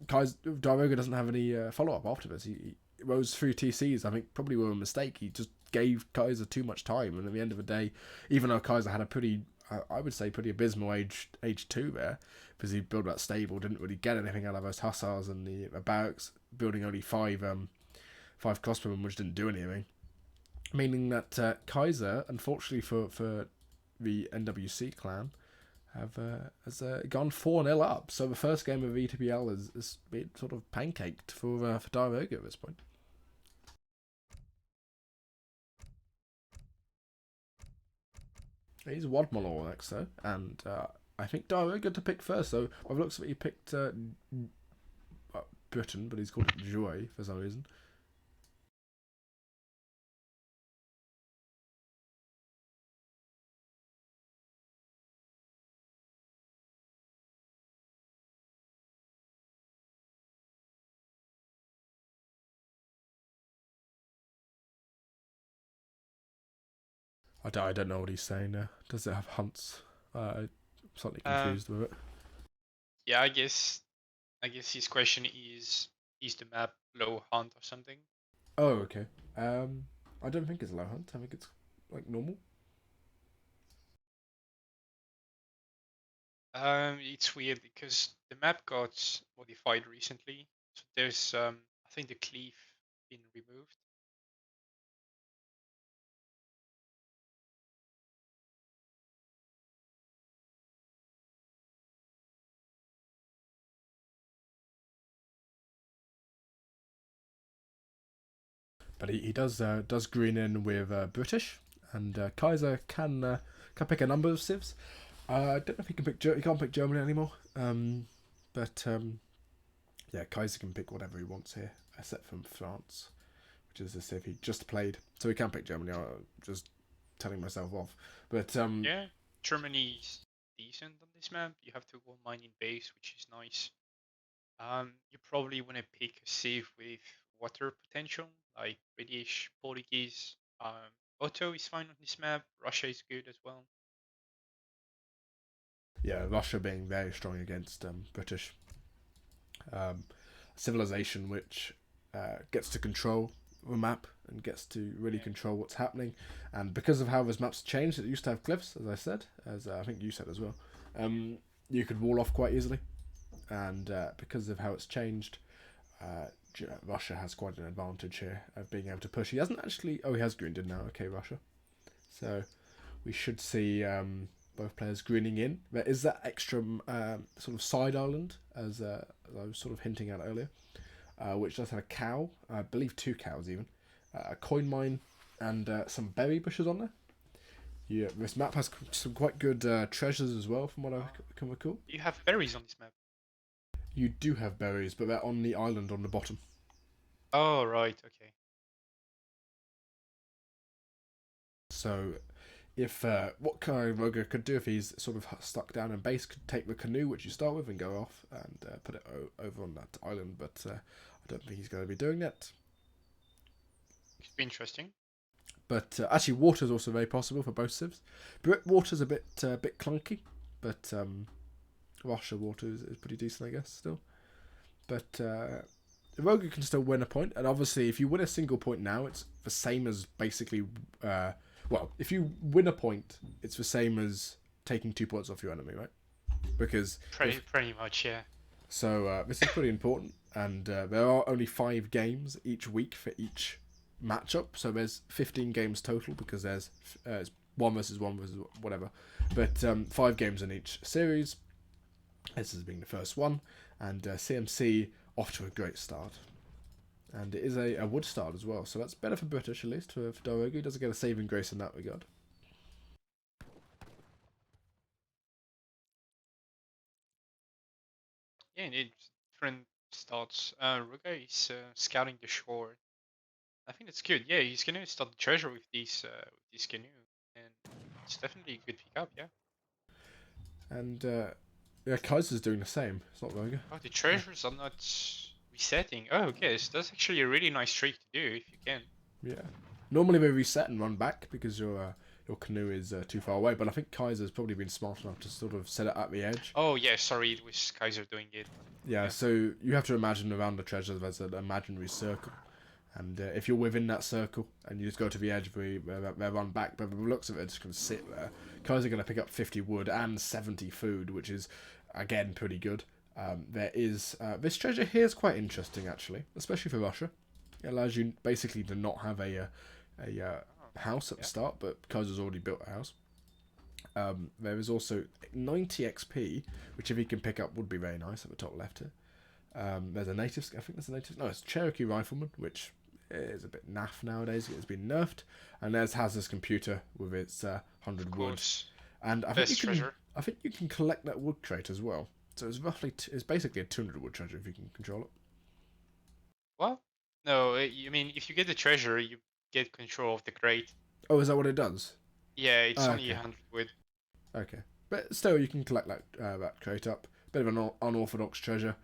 Diarouga doesn't have any follow up after this. He rose through TCs. I think probably were a mistake. He just gave Kaiser too much time, and at the end of the day, even though Kaiser had a pretty, I would say, pretty abysmal age 2 there, because he built that stable, didn't really get anything out of those hussars and the barracks, building only 5 crossbowmen, which didn't do anything. Meaning that Kaiser, unfortunately for the NWC clan, has gone 4-0 up. So the first game of ETBL is been sort of pancaked for Diarouga at this point. He's Wadmalaw next though, and I think Diarouga to pick first. So by the looks of it, he picked Britain, but he's called it Joy for some reason. I don't know what he's saying now. Does it have hunts? I'm slightly confused with it. Yeah, I guess his question is the map low hunt or something? Oh, okay. I don't think it's low hunt. I think it's like normal. It's weird because the map got modified recently. So there's I think the cleave been removed. But he does green in with British, and Kaiser can pick a number of civs. I don't know if he can pick. He can't pick Germany anymore. But yeah, Kaiser can pick whatever he wants here, except from France, which is a civ he just played. So he can pick Germany. I'm just telling myself off. But Yeah, Germany's decent on this map. You have to go mining base, which is nice. You probably want to pick a civ with water potential, like British, Portuguese. Otto is fine on this map. Russia is good as well. yeah, Russia being very strong against British civilization, which gets to control the map and gets to really control what's happening. And because of how those maps changed, it used to have cliffs, as I said, as I think you said as well. You could wall off quite easily, and because of how it's changed, Russia has quite an advantage here of being able to push. He hasn't actually. Oh, he has greened in now. Okay, Russia. So we should see both players greening in. There is that extra sort of side island, as I was sort of hinting at earlier, which does have a cow. I believe 2 cows even, a coin mine, and some berry bushes on there. Yeah, this map has some quite good treasures as well, from what I can recall. You have berries on this map. You do have berries, but they're on the island on the bottom. Oh, right, okay. So, if what Kaiserklein could do if he's sort of stuck down in base, could take the canoe which you start with and go off and put it over on that island, but I don't think he's going to be doing that. Could be interesting. But actually, water is also very possible for both civs. Water's a bit clunky, but Russia water is pretty decent, I guess, still. But Iroquois can still win a point, and obviously, if you win a single point now, it's the same as basically. Well, if you win a point, it's the same as taking 2 points off your enemy, right? Because Pretty much, yeah. so this is pretty important, and there are only 5 games each week for each matchup. So there's 15 games total because there's it's 1 versus 1 versus whatever, but 5 games in each series. This has been the first one, and CMC off to a great start. And it is a wood start as well, so that's better for British at least. For diarouga, he doesn't get a saving grace in that regard. Yeah, indeed. Different starts. Ruga is scouting the shore. I think that's good. Yeah, he's gonna start the treasure with this canoe, and it's definitely a good pickup. Yeah. And yeah, Kaiser's doing the same. It's not Roger. Oh, the treasures are not resetting. Oh, okay. So that's actually a really nice trick to do if you can. Yeah. Normally they reset and run back because your canoe is too far away. But I think Kaiser's probably been smart enough to sort of set it at the edge. Oh yeah, sorry, it was Kaiser doing it. Yeah. So you have to imagine around the treasure there's an imaginary circle, and if you're within that circle and you just go to the edge, they run back. But by the looks of it, it's just going to sit there. Kaiser's going to pick up 50 wood and 70 food, which is again pretty good. There is this treasure here is quite interesting actually, especially for Russia. It allows you basically to not have a house at the start, but Kaiser's already built a house. There is also 90 XP, which if he can pick up would be very nice at the top left here. There's a native, I think there's a native, no, it's Cherokee Rifleman, which is a bit naff nowadays. It's been nerfed. And there's Hazard's computer with its 100 wood. And I think you can collect that wood crate as well. So it's roughly, it's basically a 200 wood treasure if you can control it. What? No, you mean if you get the treasure, you get control of the crate. Oh, is that what it does? Yeah, it's only okay. 100 wood. Okay. But still, you can collect that crate up. Bit of an unorthodox treasure.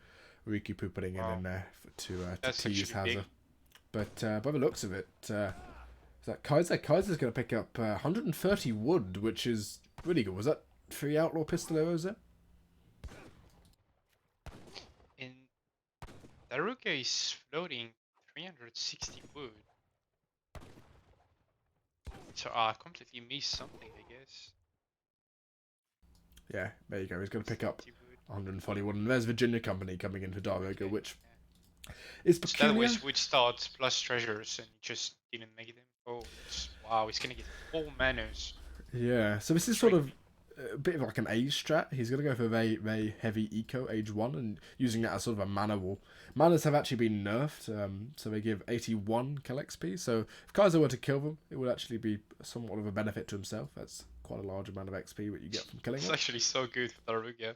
We keep putting it in there to use Hazard. But by the looks of it, is that Kaiser's going to pick up 130 wood, which is really good. Was that 3 outlaw pistol arrows there? And diarouga is floating 360 wood. So I completely missed something, I guess. Yeah, there you go. He's going to pick up 140 wood. And there's Virginia Company coming in for diarouga, which is peculiar. So that was wood starts plus treasures, and just didn't make them. Oh, wow! He's gonna get 4 manas. Yeah, so this is sort of a bit of like an age strat. He's going to go for very, very heavy eco, age 1, and using that as sort of a mana wall. Manas have actually been nerfed, so they give 81 kill XP. So if Kaiser were to kill them, it would actually be somewhat of a benefit to himself. That's quite a large amount of XP that you get from killing It's them. actually so good for diarouga.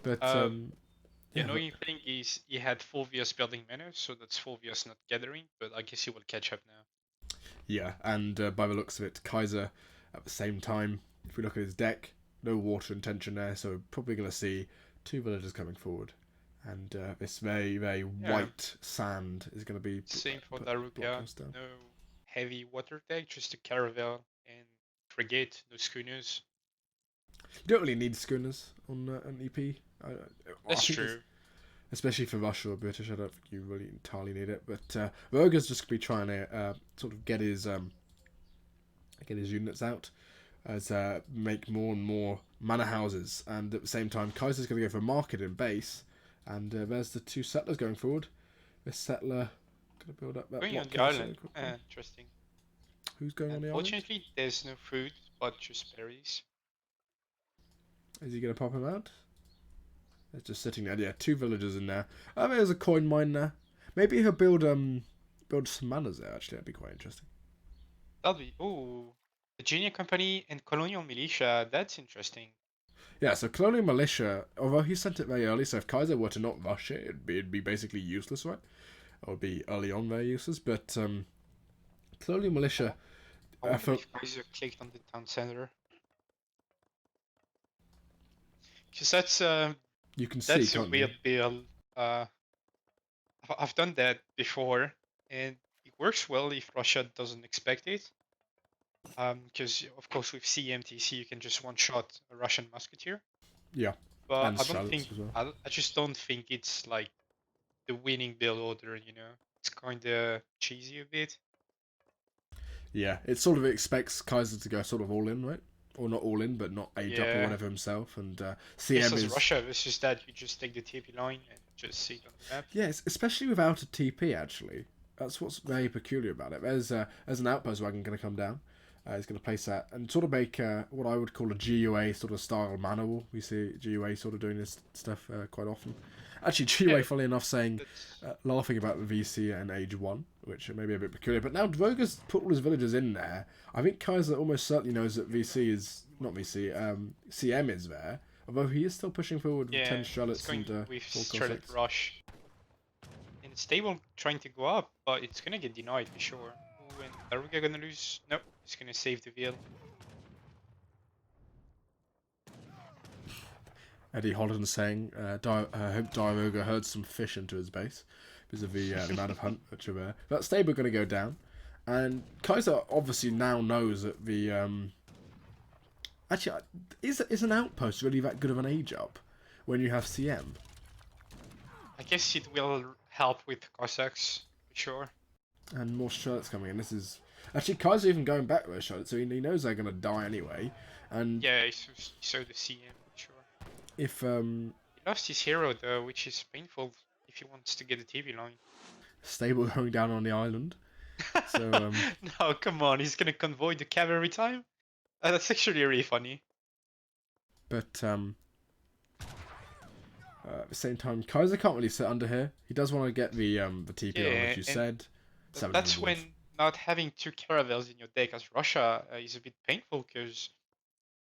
But the annoying thing is he had Fulvius building mana, so that's Fulvius not gathering, but I guess he will catch up now. Yeah, and by the looks of it, Kaiser at the same time, if we look at his deck, no water intention there, so probably going to see 2 villagers coming forward. And this very, very white sand is going to be... Same for diarouga, no heavy water deck, just a caravel and frigate, no schooners. You don't really need schooners on an EP. That's true. Especially for Russia or British, I don't think you really entirely need it. But Roger's just going to be trying to sort of get his units out, as make more and more manor houses, and at the same time Kaiser's going to go for market and base, and there's the 2 settlers going forward. This settler going to build up that going block on the island. Interesting. Who's going on the island? Unfortunately, there's no food, but just berries. Is he going to pop him out? It's just sitting there. Yeah, 2 villagers in there. There's a coin mine there. Maybe he'll build some manors there. Actually, that'd be quite interesting. That'll be Virginia Company and Colonial Militia. That's interesting. Yeah, so Colonial Militia, although he sent it very early, so if Kaiser were to not rush it, it'd be basically useless, right? Or it'd be early on very useless. But Colonial Militia. I wonder if Kaiser clicked on the town center. Because that's you can see, that's a weird build. I've done that before, and it works well if Russia doesn't expect it. Because of course with CMTC you can just one-shot a Russian musketeer. Yeah. But and I don't think well. I just don't think it's like the winning build order. You know, it's kind of cheesy a bit. Yeah, it sort of expects Kaiser to go sort of all in, right? Or not all in, but not age up or Yeah. whatever himself. And This CM is is Russia. It's just that you just take the TP line and just sit on the map. yes, especially without a TP. Actually, that's what's very peculiar about it. There's an outpost wagon going to come down. He's going to place that and sort of make what I would call a GUA sort of style mana wall. We see GUA sort of doing this stuff quite often. Actually, GUA, Yeah, funnily enough, saying That's laughing about the VC and Age 1, which may be a bit peculiar. But now Droga's put all his villagers in there. I think Kaiser almost certainly knows that VC is... Not VC, CM is there. Although he is still pushing forward with 10 it's Charlottes going and with 4 Strait Cossacks. rush. And it's stable trying to go up, but it's gonna get denied for sure. Ooh, and Daruga gonna lose? Nope, he's gonna save the veil. Eddie Holland saying, I hope Diarouga herd some fish into his base because of the amount of hunt which are there. That stable going to go down. And Kaiser obviously now knows that the... Actually, is an outpost really that good of an age up when you have CM? I guess it will help with Cossacks for sure. And more Charlottes coming in. This is... Actually, Kaiser even going back with Charlotte, so he knows they're going to die anyway. And Yeah, he saw the CM for sure. if... He lost his hero though, which is painful if he wants to get the TV line. Stable going down on the island. So, No, come on, he's gonna convoy the cab every time? That's actually really funny. But at the same time, Kaiser can't really sit under here. He does want to get the TP on, Yeah, which you and said. 700 that's wolf. when not having two caravels in your deck as Russia is a bit painful, because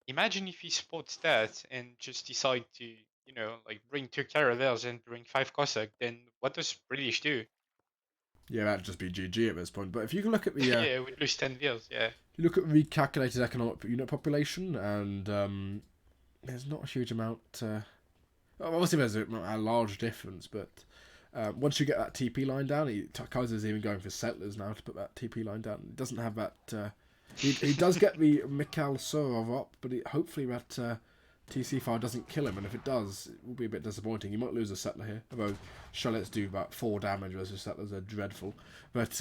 imagine if he spots that and just decide to, you know, like bring two caravels and bring 5 Cossack, then what does British do? Yeah, that'd just be GG at this point. But if you can look at the Yeah, we'd lose 10 veils, yeah. you look at recalculated economic unit population, and there's not a huge amount. Obviously, there's a large difference, but once you get that TP line down, Kaiser's even going for settlers now to put that TP line down. He doesn't have that. He does get the Mikhail Surov up, but hopefully that TC fire doesn't kill him, and if it does, it will be a bit disappointing. You might lose a settler here, although Charlottes do about 4 damage versus settlers are dreadful. But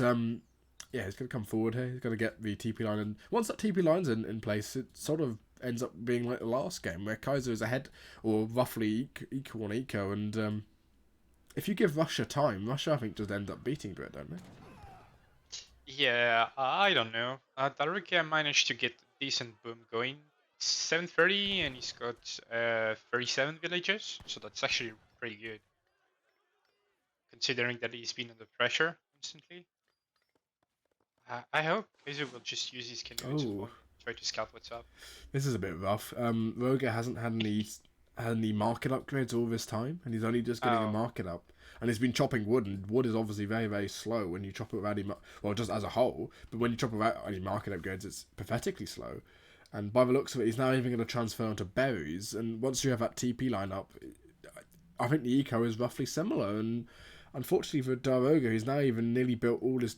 yeah, he's going to come forward here. He's going to get the TP line, and once that TP line's in place, it sort of ends up being like the last game, where Kaiser is ahead, or roughly equal on eco, and if you give Russia time, Russia, I think, just end up beating Brit, don't they? Yeah, I don't know. Daruga managed to get a decent boom going. 730, and he's got 37 villages, so that's actually pretty good, considering that he's been under pressure constantly. I hope Kaiser will just use his canoes or try to scout what's up. This is a bit rough. Roga hasn't had any market upgrades all this time, and he's only just getting a market up. And he's been chopping wood, and wood is obviously very, very slow when you chop it without any... Well, just as a whole, but when you chop it without any market upgrades, it's pathetically slow. And by the looks of it, he's now even going to transfer onto berries, and once you have that TP line up, I think the eco is roughly similar, and unfortunately for Daroga, he's now even nearly built all his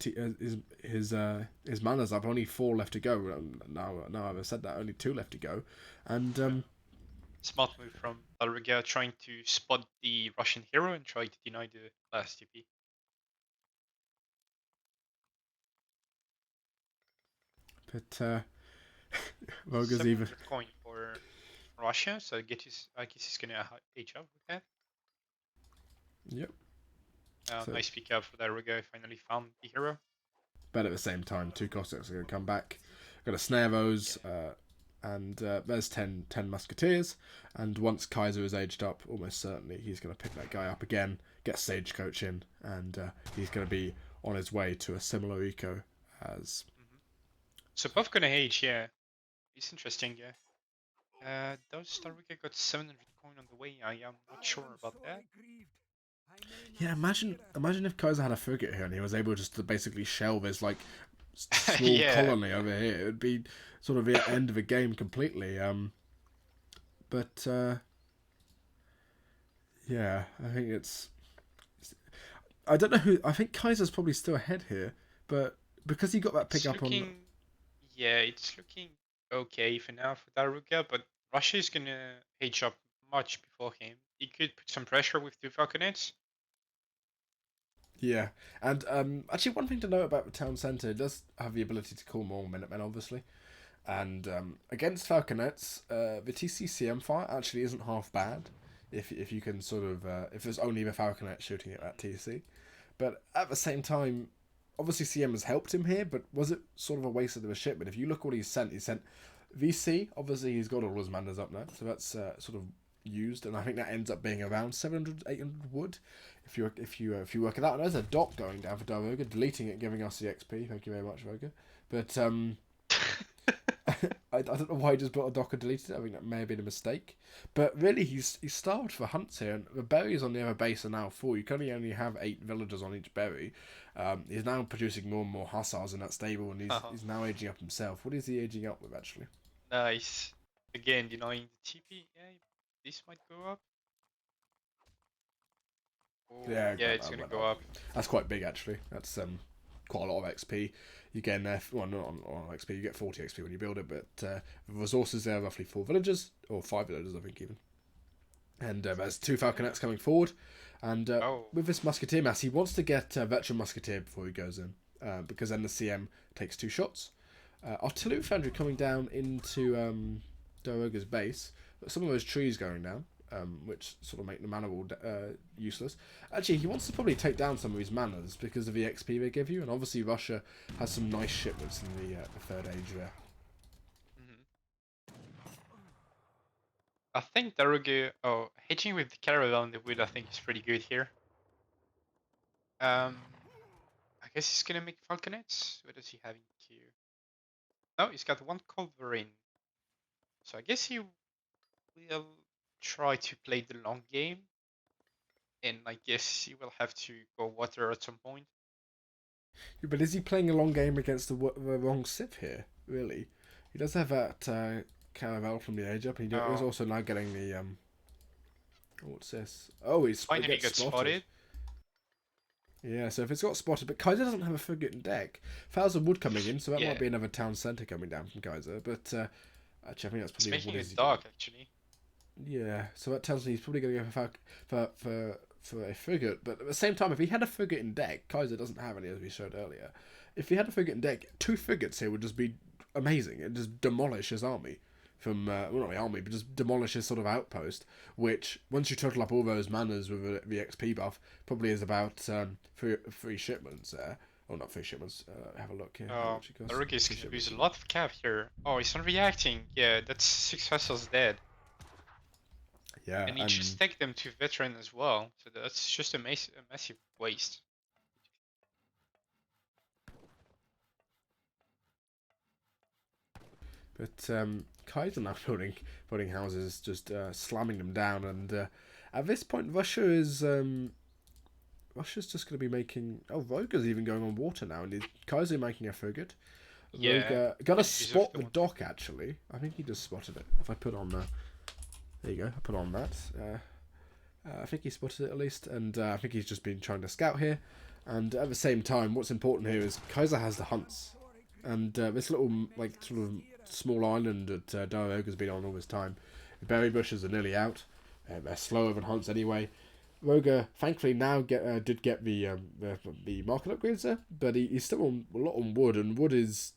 manners up. Only 4 left to go. Now I've said that, only 2 left to go, and Smart move from Daruga, trying to spot the Russian hero and try to deny the last TP. but Roga's 700 even... coin for Russia, so I guess he's gonna age up with that. Yep. So- Nice pick up for Daruga. Finally found the hero. But at the same time, 2 Cossacks are going to come back. Got to snare those, and there's 10 musketeers. And once Kaiser is aged up, almost certainly he's going to pick that guy up again, get Stagecoach in, and he's going to be on his way to a similar eco as... So both gonna age, yeah. It's interesting, yeah. Does Daruga got 700 coin on the way? I am not sure about that. Yeah, imagine if Kaiser had a frigate here and he was able just to basically shell this like small Yeah. colony over here. It would be sort of the end of the game completely. But yeah, I think it's... I don't know who... I think Kaiser's probably still ahead here, but because he got that pick up on... Yeah, it's looking okay for now for Daruga, but Russia is gonna age up much before him. He could put some pressure with 2 falconets. Yeah, and actually, one thing to note about the town centre, it does have the ability to call more Minutemen, obviously. And against Falconets, the TCCM fire actually isn't half bad if you can sort of if there's only the Falconet shooting at that TC. But at the same time, obviously CM has helped him here, but was it sort of a waste of a shipment? If you look what he sent VC. Obviously, he's got all his manas up now, so that's sort of used, and I think that ends up being around 700, 800 wood. If you work it out, and there's a dot going down for diarouga, deleting it, giving us the XP. Thank you very much, Voga. But I don't know why he just brought a dock and deleted it. I think that may have been a mistake. But really, he's starved for hunts here, and the berries on the other base are now full. You can only have 8 villagers on each berry. He's now producing more and more hussars in that stable, and he's now aging up himself. What is he aging up with, actually? Nice. Again, denying the TP. Yeah, this might go up. Oh, yeah, it's gonna go up. That's quite big, actually. That's quite a lot of XP. You get well, not on XP. You get 40 XP when you build it, but the resources there are roughly 4 villagers or 5 villagers, I think, even. And there's 2 falconets coming forward, and with this musketeer mass, he wants to get a veteran musketeer before he goes in, because then the CM takes 2 shots. Artillery foundry coming down into diarouga's base, but some of those trees going down. Which sort of make the mana wall useless. Actually, he wants to probably take down some of his manas because of the XP they give you, and obviously Russia has some nice shipments in the third age there. I think diarouga, hitching with the caravel in the wood, I think is pretty good here. I guess he's gonna make falconets. What does he have in queue? No, he's got 1 culverin. So I guess he will try to play the long game, and I guess he will have to go water at some point. Yeah, but is he playing a long game against the wrong civ here? Really, he does have that caravel from the age up, and he's also now getting the what's this? Oh, he's finally got spotted. Yeah, so if it's got spotted, but Kaiser doesn't have a frigate in deck. 1,000 wood coming in, so that might be another town centre coming down from Kaiser. But actually, I think that's probably making it dark, actually. Yeah, so that tells me he's probably going to go for a frigate. But at the same time, if he had a frigate in deck, Kaiser doesn't have any, as we showed earlier. If he had a frigate in deck, 2 frigates here would just be amazing. It'd just demolish his army from well, not the army, but just demolish his sort of outpost. Which, once you total up all those manas with the XP buff, probably is about 3 shipments there. Oh, not 3 shipments. Have a look here. Diarouga is going to lose a lot of cap here. Oh, he's not reacting. Yeah, that's 6 vessels dead. Yeah, and he just take them to veteran as well, so that's just a massive waste. But Kaiser now building houses, just slamming them down, and at this point, Russia's just going to be making. Oh, Voga's even going on water now, and Kaiser making a frigate. Yeah, got to spot the dock. Actually, I think he just spotted it. If I put on there you go. I put on that. I think he spotted it at least, and I think he's just been trying to scout here. And at the same time, what's important here is Kaiser has the hunts, and this little sort of small island that diarouga's been on all this time. The berry bushes are nearly out. They're slower than hunts anyway. Roga thankfully now did get the market upgrades there, but he's still on a lot on wood, and wood is.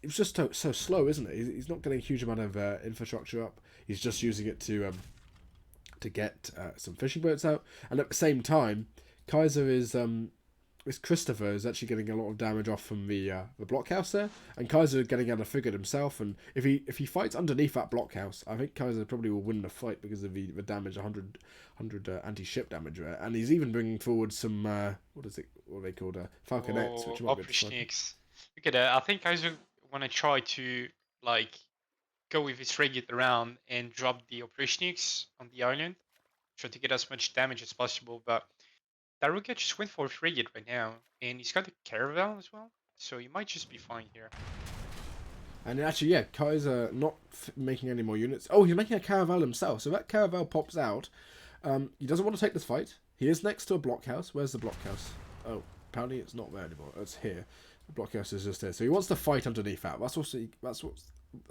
It's just so slow, isn't it? He's not getting a huge amount of infrastructure up. He's just using it to get some fishing boats out, and at the same time, Kaiser is Christopher is actually getting a lot of damage off from the blockhouse there, and Kaiser getting out a frigate himself. And if he fights underneath that blockhouse, I think Kaiser probably will win the fight because of the damage, 100 anti-ship damage there. And he's even bringing forward some what are they called, falconets, which might be Look at that. I think Kaiser want to try to go with his frigate around and drop the Oprishniks on the island, try to get as much damage as possible. But diarouga just went for a frigate right now, and he's got a caravel as well, so he might just be fine here. And actually, yeah, Kaiser not making any more units. Oh, he's making a caravel himself, so that caravel pops out. He doesn't want to take this fight. He is next to a blockhouse. Where's the blockhouse? Oh, apparently it's not there anymore. It's here. The blockhouse is just here. So he wants to fight underneath that. That's what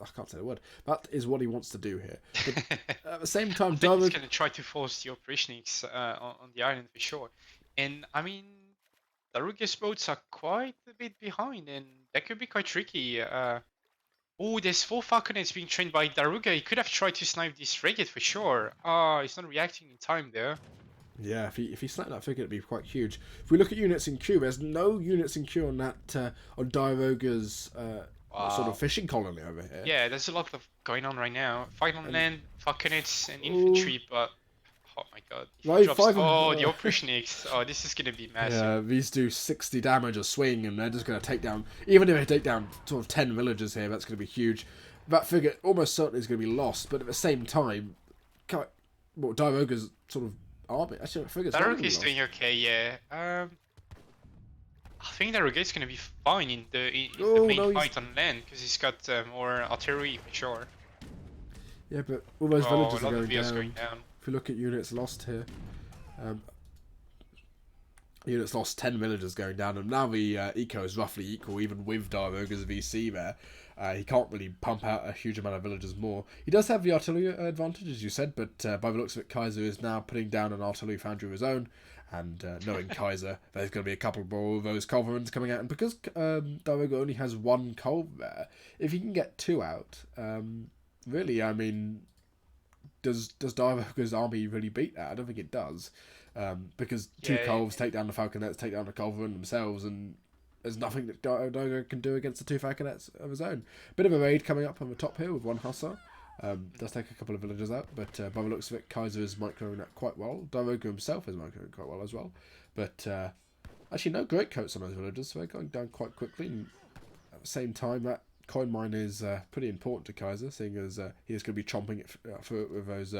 I can't say the word. That is what he wants to do here. But at the same time, I think he's going to try to force the Oprishniks on the island for sure. And I mean, Daruga's boats are quite a bit behind, and that could be quite tricky. Oh, there's 4 falconets being trained by Daruga. He could have tried to snipe this frigate for sure. Oh, he's not reacting in time there. Yeah, if he snapped that figure, it'd be quite huge. If we look at units in queue, there's no units in queue on that on Diarouga's sort Wow. of fishing colony over here. Yeah, there's a lot of going on right now. Fight on And- land, falconets, and Oh. infantry, but oh my god. If he Right, drops, five- oh, the opportunists. Oh, this is gonna be massive. Yeah, these do 60 damage a swing, and they're just going to take down. Even if they take down sort of 10 villagers here, that's going to be huge. That figure almost certainly is going to be lost, but at the same time, Diarouga's sort of army. Actually, I figure Daruga is doing okay, yeah. I think Daruga is gonna be fine in the Oh, main no, fight on land because he's got more artillery for sure. Yeah, but all those Oh, a villagers lot are of going VS down. going down. If we look at units lost here, units lost 10 villagers going down, and now the eco is roughly equal, even with Diarouga's VC there. He can't really pump out a huge amount of villagers more. He does have the artillery advantage, as you said, but by the looks of it, Kaiser is now putting down an artillery foundry of his own, and knowing Kaiser, there's going to be a couple more of those culverins coming out, and because Diarouga only has one culver there, if he can get 2 out, really, I mean, does Diarouga's army really beat that? I don't think it does. Because 2 Yeah, culves take down the falconets, take down the culverin themselves, and there's nothing that Diarouga can do against the 2 falconets of his own. Bit of a raid coming up on the top here with 1 hussar. Does take a couple of villagers out, but by the looks of it, Kaiser is microing that quite well. Diarouga himself is microing quite well as well. But actually, no great coats on those villagers, so they're going down quite quickly. And at the same time, that coin mine is pretty important to Kaiser, seeing as he is going to be chomping it through it with those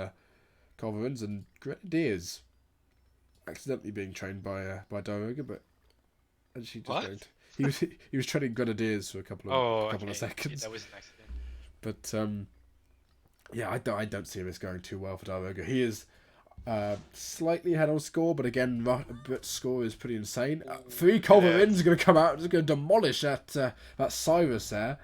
culverins and grenadiers. Accidentally being trained by Diarouga, but actually just What? going he was training grenadiers for a couple of Okay. seconds. Yeah, that was an accident. But yeah, I don't see this going too well for Diarouga. He is slightly ahead on score, but again, but score is pretty insane. 3 culverins are going to come out, just going to demolish that Cyrus there.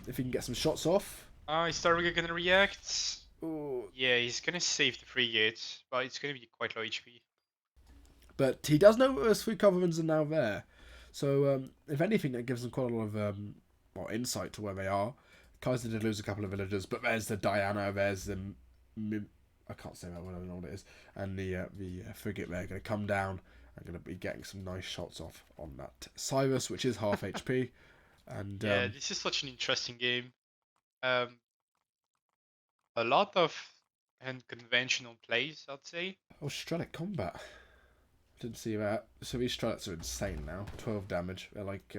If he can get some shots off. Is Daruga gonna react? Ooh. Yeah, he's gonna save the frigate, but it's gonna be quite low HP. But he does know those 3 culverins are now there. So, if anything, that gives them quite a lot of insight to where they are. Kaiser did lose a couple of villagers, but there's the Diana, there's the... I can't say that one, I don't know what it is. And the frigate there going to come down and going to be getting some nice shots off on that Cyrus, which is half HP. And Yeah, this is such an interesting game. A lot of unconventional plays, I'd say. oh, Strelic combat. Didn't see that. So these Strelics are insane now. 12 damage. They're like...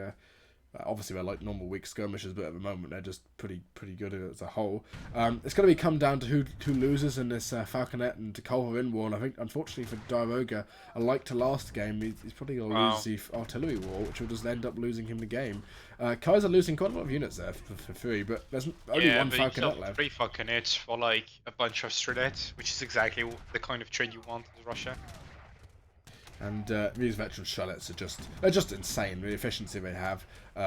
obviously, they're like normal weak skirmishers, but at the moment they're just pretty good as a whole. It's going to be come down to who loses in this Falconet and Culverin war, and I think, unfortunately for Diarouga, like to last game, he's probably going to lose the artillery war, which will just end up losing him the game. Kaiser losing quite a lot of units there for 3, but there's only 1 but Falconet left. 3 falconets for like a bunch of Strait, which is exactly the kind of trade you want in Russia. And these veteran Strelets they're just insane, the efficiency they have.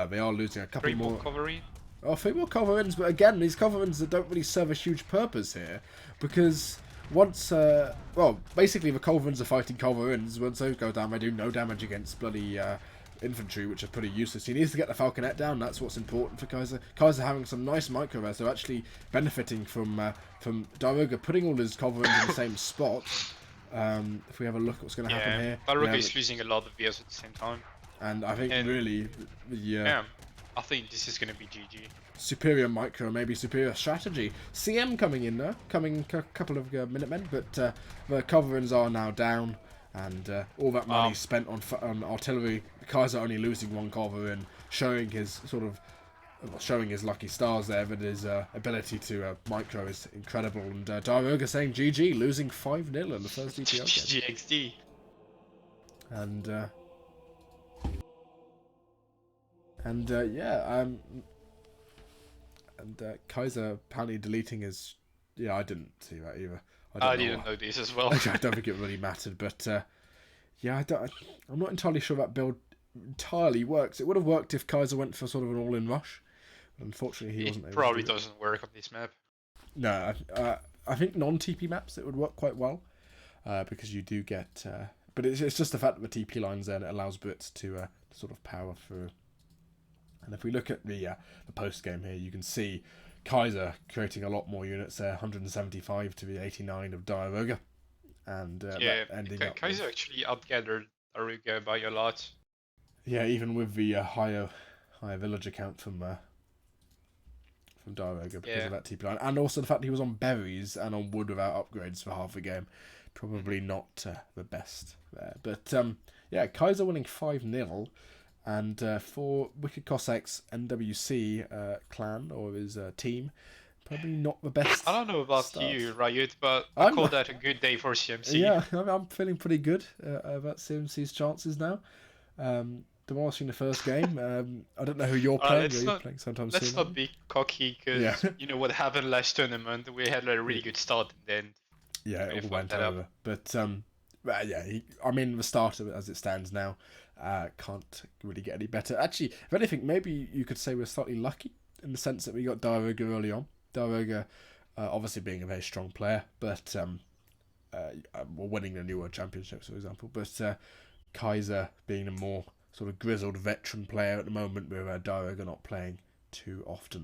They are losing a couple 3 more more... cavalry. Oh, 3 more culverins, but again, these culverins that don't really serve a huge purpose here, because once, basically the culverins are fighting culverins. Once those go down, they do no damage against bloody infantry, which are pretty useless. He needs to get the falconet down. That's what's important for Kaiser. Kaiser having some nice micro there, so actually benefiting from Diarouga putting all his culverins in the same spot. If we have a look at what's going to happen here. Daruga is losing a lot of VS at the same time. And I think really I think this is going to be GG. superior micro, maybe superior strategy. CM coming in there, a couple of Minutemen, but the culverins are now down, and all that money spent on artillery. Kaiser only losing 1 culverin, showing his lucky stars there, but his ability to micro is incredible. And Diarouga saying GG, losing 5-0 in the first DPL game. GXD. And Kaiser apparently deleting his... Yeah, I didn't see that either. I didn't know this as well. I don't think it really mattered, but I'm not entirely sure that build entirely works. It would have worked if Kaiser went for sort of an all-in rush. Unfortunately, he wasn't able probably to do doesn't work on this map. No, I think non-TP maps it would work quite well, because you do get but it's just the fact that the TP line's there and it allows Brits to sort of power through. And if we look at the post game here, you can see Kaiser creating a lot more units there, 175 to the 89 of diarouga, and ending up Kaiser with, actually outgathered diarouga by a lot. Yeah, even with the higher villager count from diarouga because of that TP line, and also the fact he was on berries and on wood without upgrades for half the game, probably not the best there. But Kaiser winning 5-0. And for Wicked Cossacks NWC clan or his team, probably not the best. I don't know about start. you, Riot, but I call that a good day for CMC. Yeah, I'm feeling pretty good about CMC's chances now. Demolishing the first game. I don't know who you're playing. You're playing sometime let's soon. not be cocky, because you know what happened last tournament. We had a really good start, and then it all went over. But the start of it as it stands now, can't really get any better. Actually, if anything, maybe you could say we're slightly lucky in the sense that we got diarouga early on. Diarouga, obviously being a very strong player, but winning the New World Championships, for example. But Kaiser being a more sort of grizzled veteran player at the moment, with diarouga not playing too often.